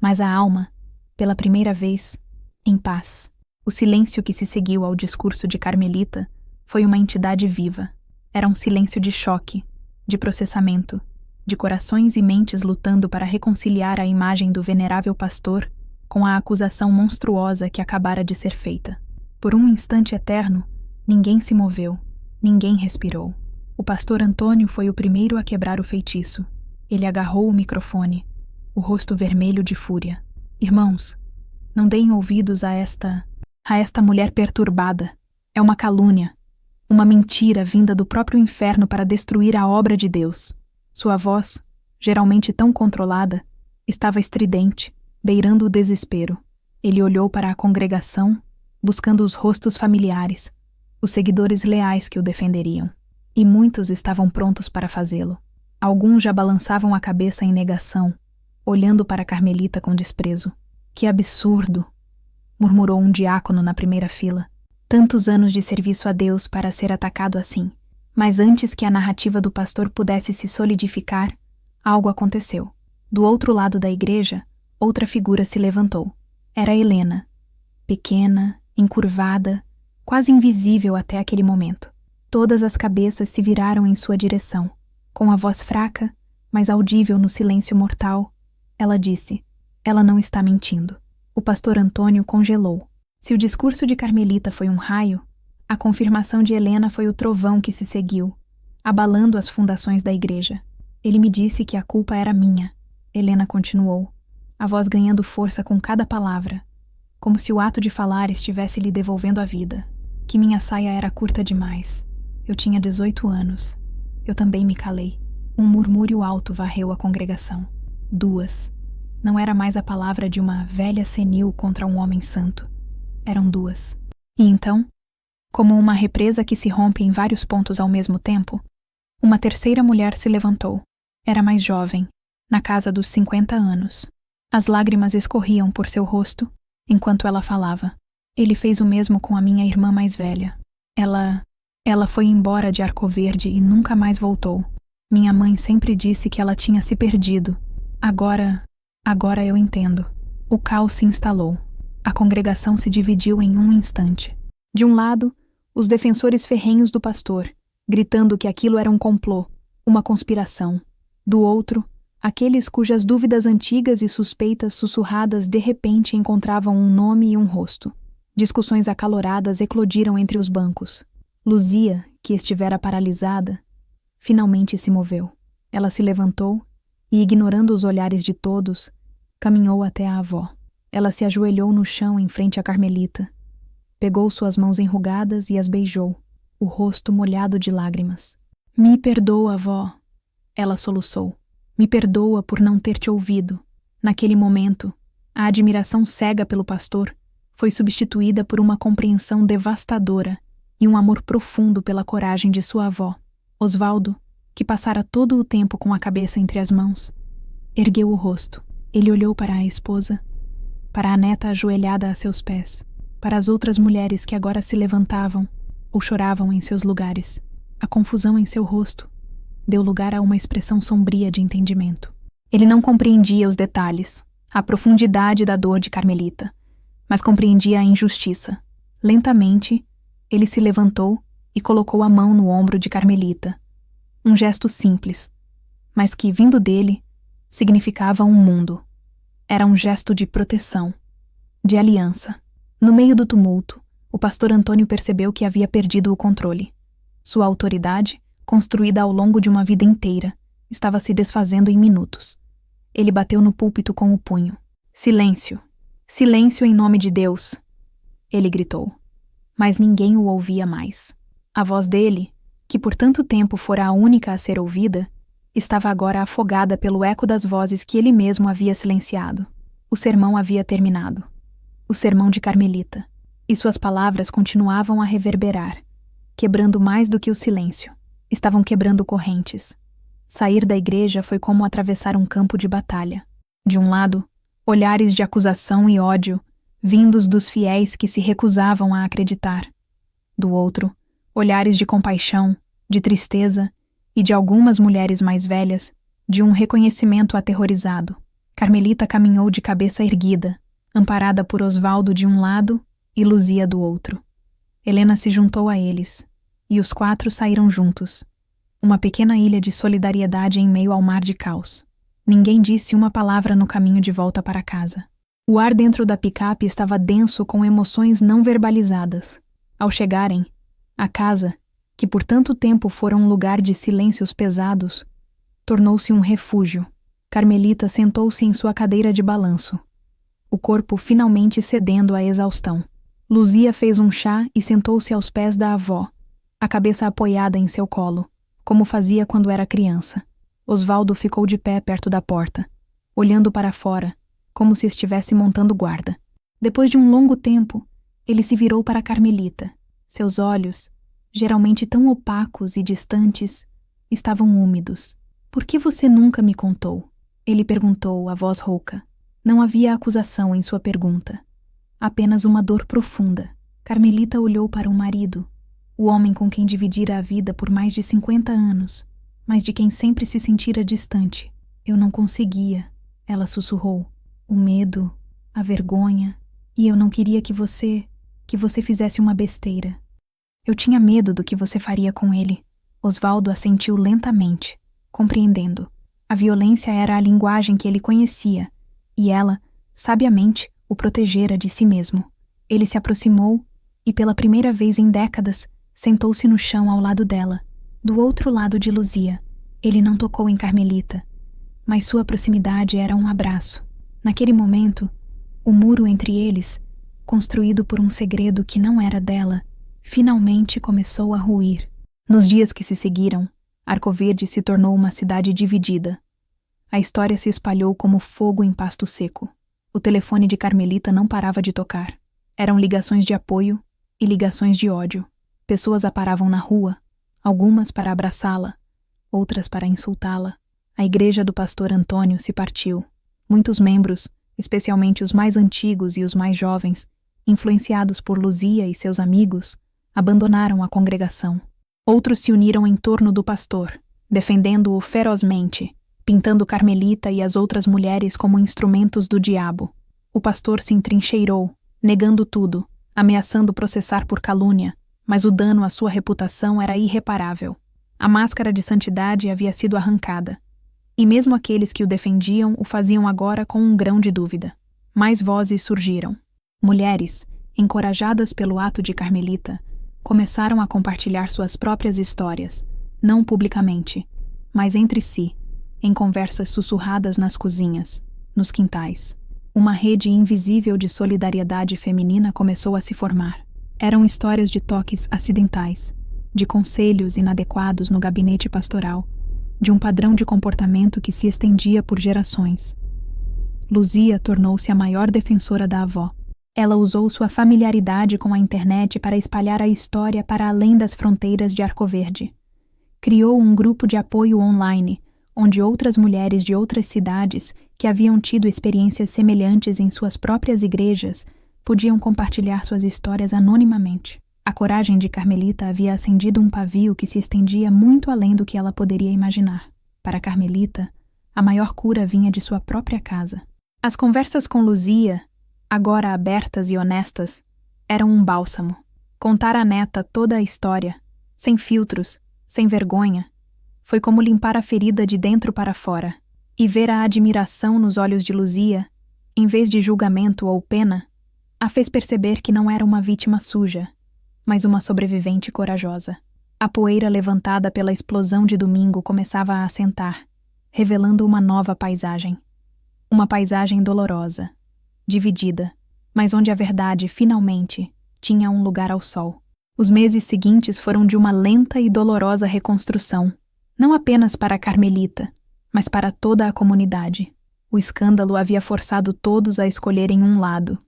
mas a alma, pela primeira vez, em paz. O silêncio que se seguiu ao discurso de Carmelita foi uma entidade viva. Era um silêncio de choque, de processamento, de corações e mentes lutando para reconciliar a imagem do venerável pastor com a acusação monstruosa que acabara de ser feita. Por um instante eterno, ninguém se moveu, ninguém respirou. O pastor Antônio foi o primeiro a quebrar o feitiço. Ele agarrou o microfone, o rosto vermelho de fúria. Irmãos, não deem ouvidos a esta mulher perturbada. É uma calúnia, uma mentira vinda do próprio inferno para destruir a obra de Deus. Sua voz, geralmente tão controlada, estava estridente, beirando o desespero. Ele olhou para a congregação, buscando os rostos familiares, os seguidores leais que o defenderiam. E muitos estavam prontos para fazê-lo. Alguns já balançavam a cabeça em negação, olhando para Carmelita com desprezo. Que absurdo! Murmurou um diácono na primeira fila. Tantos anos de serviço a Deus para ser atacado assim. Mas antes que a narrativa do pastor pudesse se solidificar, algo aconteceu. Do outro lado da igreja, outra figura se levantou. Era Helena. Pequena, encurvada, quase invisível até aquele momento. Todas as cabeças se viraram em sua direção. Com a voz fraca, mas audível no silêncio mortal, ela disse, ela não está mentindo. O pastor Antônio congelou. Se o discurso de Carmelita foi um raio, a confirmação de Helena foi o trovão que se seguiu, abalando as fundações da igreja. Ele me disse que a culpa era minha. Helena continuou, a voz ganhando força com cada palavra, como se o ato de falar estivesse lhe devolvendo a vida. Que minha saia era curta demais. Eu tinha 18 anos. Eu também me calei. Um murmúrio alto varreu a congregação. 2. Não era mais a palavra de uma velha senil contra um homem santo. Eram 2. E então, como uma represa que se rompe em vários pontos ao mesmo tempo, uma terceira mulher se levantou. Era mais jovem, na casa dos 50 anos. As lágrimas escorriam por seu rosto enquanto ela falava. Ele fez o mesmo com a minha irmã mais velha. Ela foi embora de Arco Verde e nunca mais voltou. Minha mãe sempre disse que ela tinha se perdido. Agora eu entendo. O caos se instalou. A congregação se dividiu em um instante. De um lado, os defensores ferrenhos do pastor, gritando que aquilo era um complô, uma conspiração. Do outro, aqueles cujas dúvidas antigas e suspeitas sussurradas de repente encontravam um nome e um rosto. Discussões acaloradas eclodiram entre os bancos. Luzia, que estivera paralisada, finalmente se moveu. Ela se levantou e, ignorando os olhares de todos, caminhou até a avó. Ela se ajoelhou no chão em frente à Carmelita. Pegou suas mãos enrugadas e as beijou. o rosto molhado de lágrimas. Me perdoa, vó, ela soluçou. Me perdoa por não ter te ouvido. Naquele momento, a admiração cega pelo pastor foi substituída por uma compreensão devastadora e um amor profundo pela coragem de sua avó. Osvaldo, que passara todo o tempo com a cabeça entre as mãos, ergueu o rosto. Ele olhou para a esposa, para a neta ajoelhada a seus pés, para as outras mulheres que agora se levantavam ou choravam em seus lugares. A confusão em seu rosto deu lugar a uma expressão sombria de entendimento. Ele não compreendia os detalhes, a profundidade da dor de Carmelita, mas compreendia a injustiça. Lentamente, ele se levantou e colocou a mão no ombro de Carmelita. Um gesto simples, mas que, vindo dele, significava um mundo. Era um gesto de proteção, de aliança. No meio do tumulto, o pastor Antônio percebeu que havia perdido o controle. Sua autoridade, construída ao longo de uma vida inteira, estava se desfazendo em minutos. Ele bateu no púlpito com o punho. Silêncio! Silêncio em nome de Deus! Ele gritou. Mas ninguém o ouvia mais. A voz dele, que por tanto tempo fora a única a ser ouvida, estava agora afogada pelo eco das vozes que ele mesmo havia silenciado. O sermão havia terminado. O sermão de Carmelita. E suas palavras continuavam a reverberar, quebrando mais do que o silêncio. Estavam quebrando correntes. Sair da igreja foi como atravessar um campo de batalha. De um lado, olhares de acusação e ódio, vindos dos fiéis que se recusavam a acreditar. Do outro, olhares de compaixão, de tristeza e de algumas mulheres mais velhas, de um reconhecimento aterrorizado. Carmelita caminhou de cabeça erguida, amparada por Osvaldo de um lado e Luzia do outro. Helena se juntou a eles, e os quatro saíram juntos. Uma pequena ilha de solidariedade em meio ao mar de caos. Ninguém disse uma palavra no caminho de volta para casa. O ar dentro da picape estava denso com emoções não verbalizadas. Ao chegarem, a casa, que por tanto tempo fora um lugar de silêncios pesados, tornou-se um refúgio. Carmelita sentou-se em sua cadeira de balanço, o corpo finalmente cedendo à exaustão. Luzia fez um chá e sentou-se aos pés da avó, a cabeça apoiada em seu colo, como fazia quando era criança. Osvaldo ficou de pé perto da porta, olhando para fora, como se estivesse montando guarda. Depois de um longo tempo, ele se virou para Carmelita. Seus olhos, geralmente tão opacos e distantes, estavam úmidos. "Por que você nunca me contou?" Ele perguntou, a voz rouca. Não havia acusação em sua pergunta, apenas uma dor profunda. Carmelita olhou para o marido, o homem com quem dividira a vida por mais de 50 anos, mas de quem sempre se sentira distante. "Eu não conseguia", ela sussurrou. "O medo, a vergonha, e eu não queria que você fizesse uma besteira. Eu tinha medo do que você faria com ele." Osvaldo assentiu lentamente, compreendendo. A violência era a linguagem que ele conhecia, e ela, sabiamente, o protegera de si mesmo. Ele se aproximou e, pela primeira vez em décadas, sentou-se no chão ao lado dela, do outro lado de Luzia. Ele não tocou em Carmelita, mas sua proximidade era um abraço. Naquele momento, o muro entre eles, construído por um segredo que não era dela, finalmente começou a ruir. Nos dias que se seguiram, Arco Verde se tornou uma cidade dividida. A história se espalhou como fogo em pasto seco. O telefone de Carmelita não parava de tocar. Eram ligações de apoio e ligações de ódio. Pessoas a paravam na rua, algumas para abraçá-la, outras para insultá-la. A igreja do pastor Antônio se partiu. Muitos membros, especialmente os mais antigos e os mais jovens, influenciados por Luzia e seus amigos, abandonaram a congregação. Outros se uniram em torno do pastor, defendendo-o ferozmente, pintando Carmelita e as outras mulheres como instrumentos do diabo. O pastor se entrincheirou, negando tudo, ameaçando processar por calúnia, mas o dano à sua reputação era irreparável. A máscara de santidade havia sido arrancada, e mesmo aqueles que o defendiam o faziam agora com um grão de dúvida. Mais vozes surgiram. Mulheres, encorajadas pelo ato de Carmelita, começaram a compartilhar suas próprias histórias, não publicamente, mas entre si, em conversas sussurradas nas cozinhas, nos quintais. Uma rede invisível de solidariedade feminina começou a se formar. Eram histórias de toques acidentais, de conselhos inadequados no gabinete pastoral, de um padrão de comportamento que se estendia por gerações. Luzia tornou-se a maior defensora da avó. Ela usou sua familiaridade com a internet para espalhar a história para além das fronteiras de Arco Verde. Criou um grupo de apoio online, onde outras mulheres de outras cidades, que haviam tido experiências semelhantes em suas próprias igrejas, podiam compartilhar suas histórias anonimamente. A coragem de Carmelita havia acendido um pavio que se estendia muito além do que ela poderia imaginar. Para Carmelita, a maior cura vinha de sua própria casa. As conversas com Luzia, agora abertas e honestas, eram um bálsamo. Contar à neta toda a história, sem filtros, sem vergonha, foi como limpar a ferida de dentro para fora. E ver a admiração nos olhos de Luzia, em vez de julgamento ou pena, a fez perceber que não era uma vítima suja, mas uma sobrevivente corajosa. A poeira levantada pela explosão de domingo começava a assentar, revelando uma nova paisagem. Uma paisagem dolorosa, dividida, mas onde a verdade, finalmente, tinha um lugar ao sol. Os meses seguintes foram de uma lenta e dolorosa reconstrução, não apenas para Carmelita, mas para toda a comunidade. O escândalo havia forçado todos a escolherem um lado,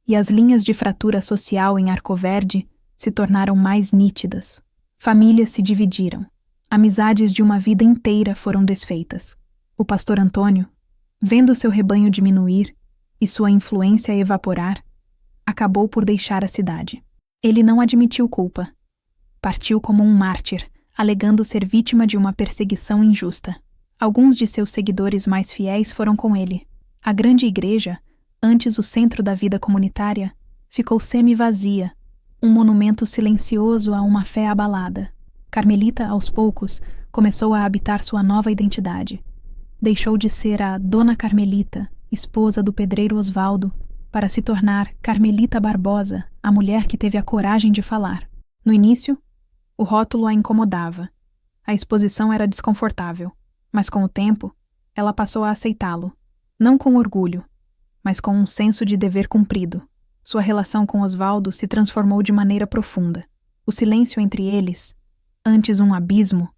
e as linhas de fratura social em Arco Verde se tornaram mais nítidas. Famílias se dividiram. Amizades de uma vida inteira foram desfeitas. O pastor Antônio, vendo seu rebanho diminuir e sua influência evaporar, acabou por deixar a cidade. Ele não admitiu culpa. Partiu como um mártir, alegando ser vítima de uma perseguição injusta. Alguns de seus seguidores mais fiéis foram com ele. A grande igreja, antes o centro da vida comunitária, ficou semi-vazia, um monumento silencioso a uma fé abalada. Carmelita, aos poucos, começou a habitar sua nova identidade. Deixou de ser a Dona Carmelita, esposa do pedreiro Osvaldo, para se tornar Carmelita Barbosa, a mulher que teve a coragem de falar. No início, o rótulo a incomodava. A exposição era desconfortável, mas com o tempo, ela passou a aceitá-lo. Não com orgulho, mas com um senso de dever cumprido. Sua relação com Osvaldo se transformou de maneira profunda. O silêncio entre eles, antes um abismo,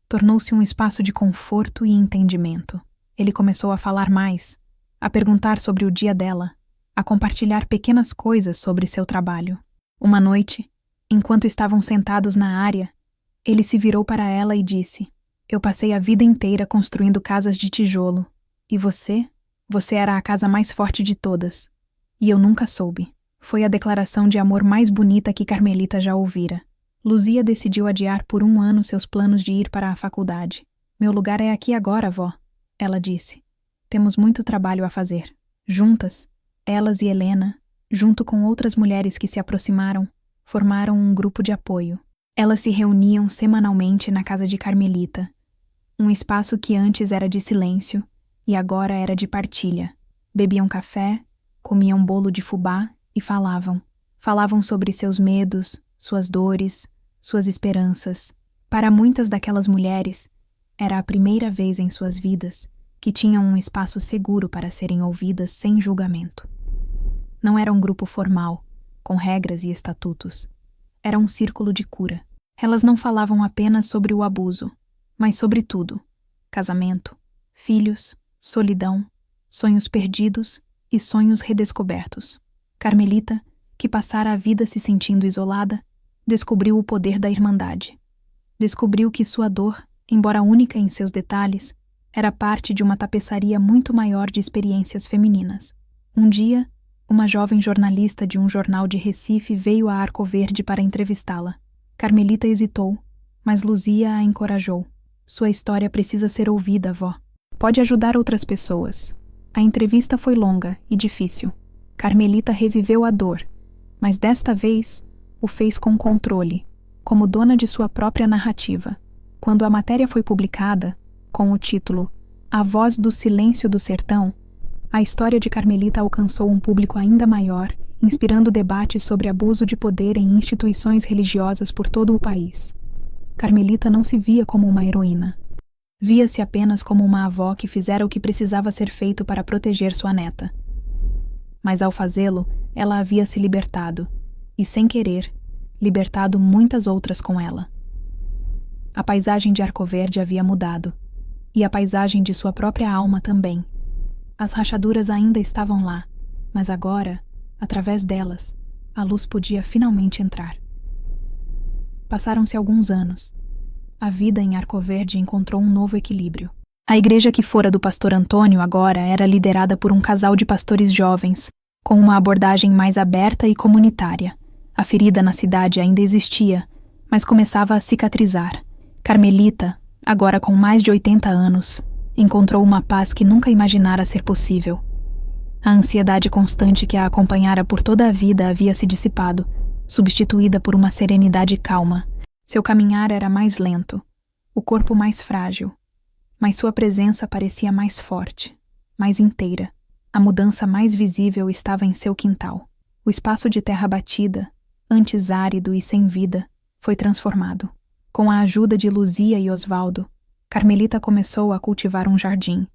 tornou-se um espaço de conforto e entendimento. Ele começou a falar mais, a perguntar sobre o dia dela, a compartilhar pequenas coisas sobre seu trabalho. Uma noite, enquanto estavam sentados na área, ele se virou para ela e disse: "Eu passei a vida inteira construindo casas de tijolo, e você era a casa mais forte de todas, e eu nunca soube." Foi a declaração de amor mais bonita que Carmelita já ouvira. Luzia decidiu adiar por 1 ano seus planos de ir para a faculdade. "Meu lugar é aqui agora, vó", ela disse. "Temos muito trabalho a fazer." Juntas, elas e Helena, junto com outras mulheres que se aproximaram, formaram um grupo de apoio. Elas se reuniam semanalmente na casa de Carmelita, um espaço que antes era de silêncio e agora era de partilha. Bebiam café, comiam bolo de fubá e falavam. Falavam sobre seus medos, suas dores, suas esperanças. Para muitas daquelas mulheres, era a primeira vez em suas vidas que tinham um espaço seguro para serem ouvidas sem julgamento. Não era um grupo formal, com regras e estatutos. Era um círculo de cura. Elas não falavam apenas sobre o abuso, mas sobre tudo: casamento, filhos, solidão, sonhos perdidos e sonhos redescobertos. Carmelita, que passara a vida se sentindo isolada, descobriu o poder da irmandade. Descobriu que sua dor, embora única em seus detalhes, era parte de uma tapeçaria muito maior de experiências femininas. Um dia, uma jovem jornalista de um jornal de Recife veio a Arco Verde para entrevistá-la. Carmelita hesitou, mas Luzia a encorajou. "Sua história precisa ser ouvida, vó. Pode ajudar outras pessoas." A entrevista foi longa e difícil. Carmelita reviveu a dor, mas desta vez o fez com controle, como dona de sua própria narrativa. Quando a matéria foi publicada, com o título "A Voz do Silêncio do Sertão", a história de Carmelita alcançou um público ainda maior, inspirando debates sobre abuso de poder em instituições religiosas por todo o país. Carmelita não se via como uma heroína. Via-se apenas como uma avó que fizera o que precisava ser feito para proteger sua neta. Mas ao fazê-lo, ela havia se libertado, e sem querer, libertado muitas outras com ela. A paisagem de Arcoverde havia mudado, e a paisagem de sua própria alma também. As rachaduras ainda estavam lá, mas agora, através delas, a luz podia finalmente entrar. Passaram-se alguns anos. A vida em Arcoverde encontrou um novo equilíbrio. A igreja que fora do pastor Antônio agora era liderada por um casal de pastores jovens, com uma abordagem mais aberta e comunitária. A ferida na cidade ainda existia, mas começava a cicatrizar. Carmelita, agora com mais de 80 anos, encontrou uma paz que nunca imaginara ser possível. A ansiedade constante que a acompanhara por toda a vida havia se dissipado, substituída por uma serenidade calma. Seu caminhar era mais lento, o corpo mais frágil, mas sua presença parecia mais forte, mais inteira. A mudança mais visível estava em seu quintal. O espaço de terra batida, antes árido e sem vida, foi transformado. Com a ajuda de Luzia e Osvaldo, Carmelita começou a cultivar um jardim.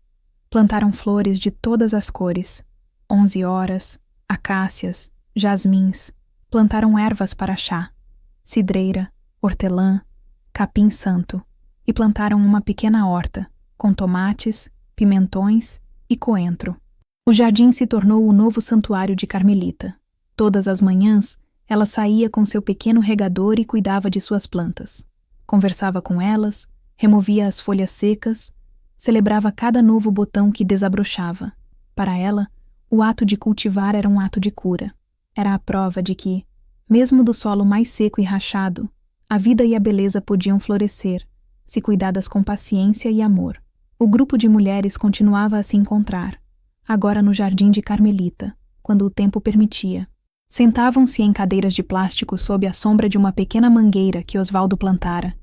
Plantaram flores de todas as cores, 11 horas, acácias, jasmins. Plantaram ervas para chá, cidreira, hortelã, capim-santo, e plantaram uma pequena horta, com tomates, pimentões e coentro. O jardim se tornou o novo santuário de Carmelita. Todas as manhãs, ela saía com seu pequeno regador e cuidava de suas plantas. Conversava com elas, removia as folhas secas, celebrava cada novo botão que desabrochava. Para ela, o ato de cultivar era um ato de cura. Era a prova de que, mesmo do solo mais seco e rachado, a vida e a beleza podiam florescer, se cuidadas com paciência e amor. O grupo de mulheres continuava a se encontrar, agora no jardim de Carmelita, quando o tempo permitia. Sentavam-se em cadeiras de plástico sob a sombra de uma pequena mangueira que Osvaldo plantara,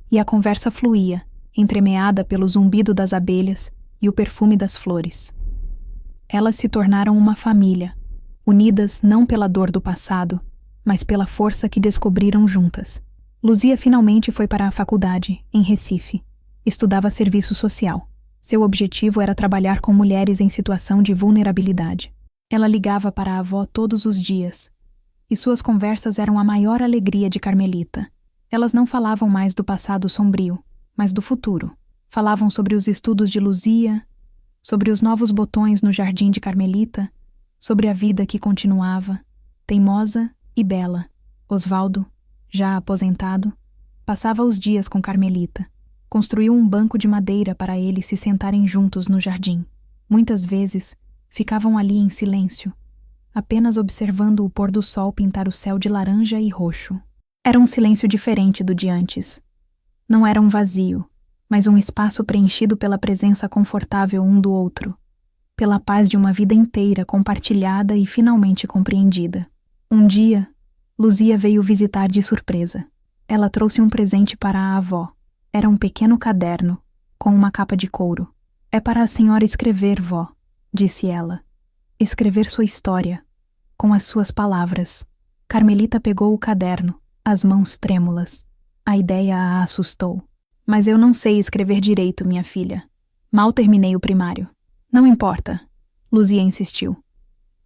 e a conversa fluía, entremeada pelo zumbido das abelhas e o perfume das flores. Elas se tornaram uma família, unidas não pela dor do passado, mas pela força que descobriram juntas. Luzia finalmente foi para a faculdade, em Recife. Estudava serviço social. Seu objetivo era trabalhar com mulheres em situação de vulnerabilidade. Ela ligava para a avó todos os dias, e suas conversas eram a maior alegria de Carmelita. Elas não falavam mais do passado sombrio, mas do futuro. Falavam sobre os estudos de Luzia, sobre os novos botões no jardim de Carmelita, sobre a vida que continuava, teimosa e bela. Osvaldo, já aposentado, passava os dias com Carmelita. Construiu um banco de madeira para eles se sentarem juntos no jardim. Muitas vezes, ficavam ali em silêncio, apenas observando o pôr do sol pintar o céu de laranja e roxo. Era um silêncio diferente do de antes. Não era um vazio, mas um espaço preenchido pela presença confortável um do outro, pela paz de uma vida inteira compartilhada e finalmente compreendida. Um dia, Luzia veio visitar de surpresa. Ela trouxe um presente para a avó. Era um pequeno caderno, com uma capa de couro. "É para a senhora escrever, vó", disse ela. "Escrever sua história, com as suas palavras." Carmelita pegou o caderno, as mãos trêmulas. A ideia a assustou. "Mas eu não sei escrever direito, minha filha. Mal terminei o primário." "Não importa", Luzia insistiu.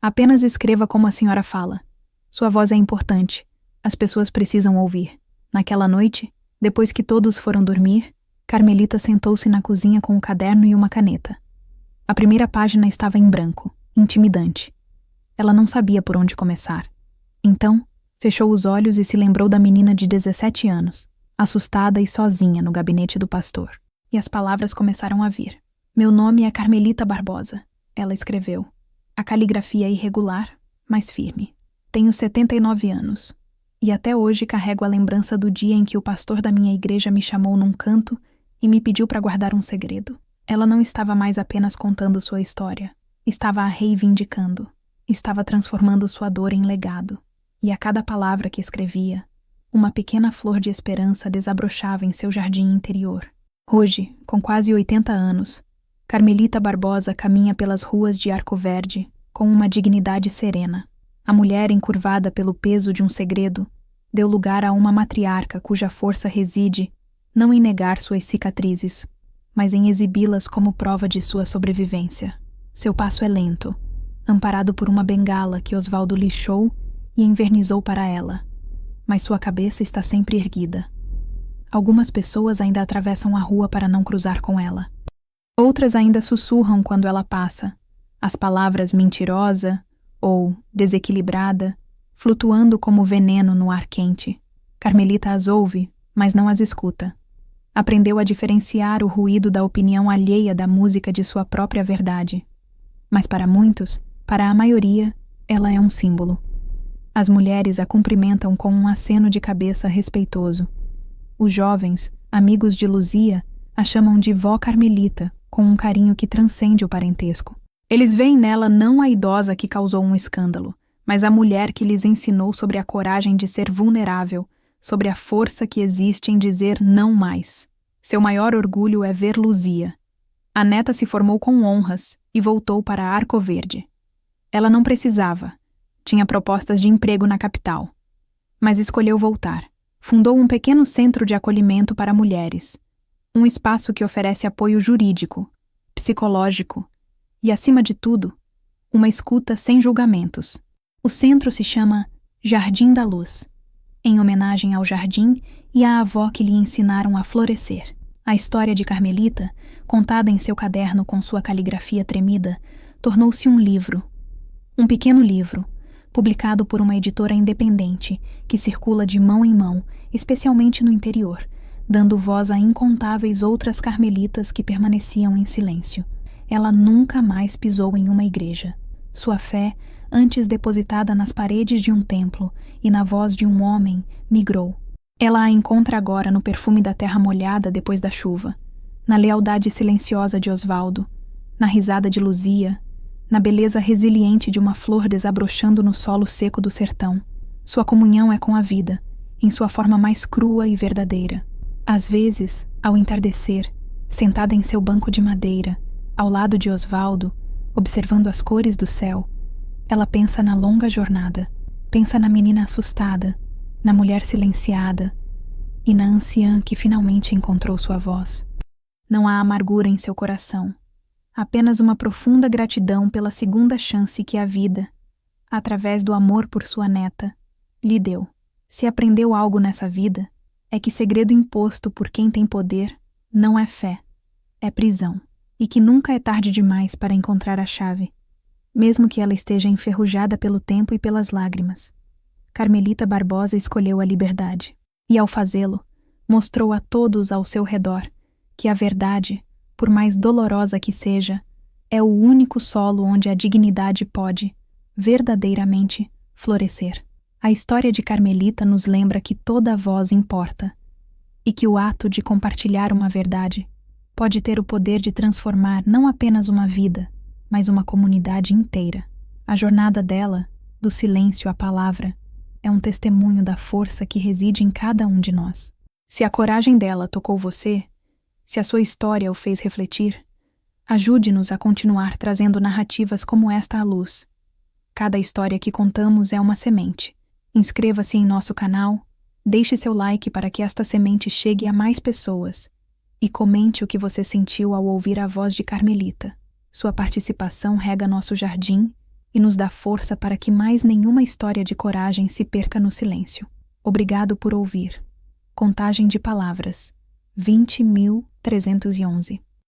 "Apenas escreva como a senhora fala. Sua voz é importante. As pessoas precisam ouvir." Naquela noite, depois que todos foram dormir, Carmelita sentou-se na cozinha com o caderno e uma caneta. A primeira página estava em branco, intimidante. Ela não sabia por onde começar. Então, fechou os olhos e se lembrou da menina de 17 anos, assustada e sozinha no gabinete do pastor. E as palavras começaram a vir. "Meu nome é Carmelita Barbosa", ela escreveu. A caligrafia irregular, mas firme. "Tenho 79 anos. E até hoje carrego a lembrança do dia em que o pastor da minha igreja me chamou num canto e me pediu para guardar um segredo." Ela não estava mais apenas contando sua história. Estava a reivindicando. Estava transformando sua dor em legado. E a cada palavra que escrevia, uma pequena flor de esperança desabrochava em seu jardim interior. Hoje, com quase 80 anos, Carmelita Barbosa caminha pelas ruas de Arcoverde com uma dignidade serena. A mulher, encurvada pelo peso de um segredo, deu lugar a uma matriarca cuja força reside não em negar suas cicatrizes, mas em exibi-las como prova de sua sobrevivência. Seu passo é lento, amparado por uma bengala que Osvaldo lixou e envernizou para ela, mas sua cabeça está sempre erguida. Algumas pessoas ainda atravessam a rua para não cruzar com ela. Outras ainda sussurram quando ela passa, as palavras mentirosa ou desequilibrada, flutuando como veneno no ar quente. Carmelita as ouve, mas não as escuta. Aprendeu a diferenciar o ruído da opinião alheia da música de sua própria verdade. Mas para muitos, para a maioria, ela é um símbolo. As mulheres a cumprimentam com um aceno de cabeça respeitoso. Os jovens, amigos de Luzia, a chamam de vó Carmelita, com um carinho que transcende o parentesco. Eles veem nela não a idosa que causou um escândalo, mas a mulher que lhes ensinou sobre a coragem de ser vulnerável, sobre a força que existe em dizer não mais. Seu maior orgulho é ver Luzia. A neta se formou com honras e voltou para Arco Verde. Ela não precisava. Tinha propostas de emprego na capital. Mas escolheu voltar. Fundou um pequeno centro de acolhimento para mulheres. Um espaço que oferece apoio jurídico, psicológico e, acima de tudo, uma escuta sem julgamentos. O centro se chama Jardim da Luz, em homenagem ao jardim e à avó que lhe ensinaram a florescer. A história de Carmelita, contada em seu caderno com sua caligrafia tremida, tornou-se um livro. Um pequeno livro, publicado por uma editora independente, que circula de mão em mão, especialmente no interior, dando voz a incontáveis outras carmelitas que permaneciam em silêncio. Ela nunca mais pisou em uma igreja. Sua fé, antes depositada nas paredes de um templo e na voz de um homem, migrou. Ela a encontra agora no perfume da terra molhada depois da chuva, na lealdade silenciosa de Osvaldo, na risada de Luzia, na beleza resiliente de uma flor desabrochando no solo seco do sertão. Sua comunhão é com a vida, em sua forma mais crua e verdadeira. Às vezes, ao entardecer, sentada em seu banco de madeira, ao lado de Osvaldo, observando as cores do céu, ela pensa na longa jornada, pensa na menina assustada, na mulher silenciada e na anciã que finalmente encontrou sua voz. Não há amargura em seu coração, apenas uma profunda gratidão pela segunda chance que a vida, através do amor por sua neta, lhe deu. Se aprendeu algo nessa vida, é que segredo imposto por quem tem poder não é fé, é prisão, e que nunca é tarde demais para encontrar a chave, mesmo que ela esteja enferrujada pelo tempo e pelas lágrimas. Carmelita Barbosa escolheu a liberdade, e ao fazê-lo, mostrou a todos ao seu redor que a verdade, por mais dolorosa que seja, é o único solo onde a dignidade pode, verdadeiramente, florescer. A história de Carmelita nos lembra que toda voz importa, e que o ato de compartilhar uma verdade pode ter o poder de transformar não apenas uma vida, mas uma comunidade inteira. A jornada dela, do silêncio à palavra, é um testemunho da força que reside em cada um de nós. Se a coragem dela tocou você, se a sua história o fez refletir, ajude-nos a continuar trazendo narrativas como esta à luz. Cada história que contamos é uma semente. Inscreva-se em nosso canal, deixe seu like para que esta semente chegue a mais pessoas e comente o que você sentiu ao ouvir a voz de Carmelita. Sua participação rega nosso jardim e nos dá força para que mais nenhuma história de coragem se perca no silêncio. Obrigado por ouvir. Contagem de palavras: 20.311.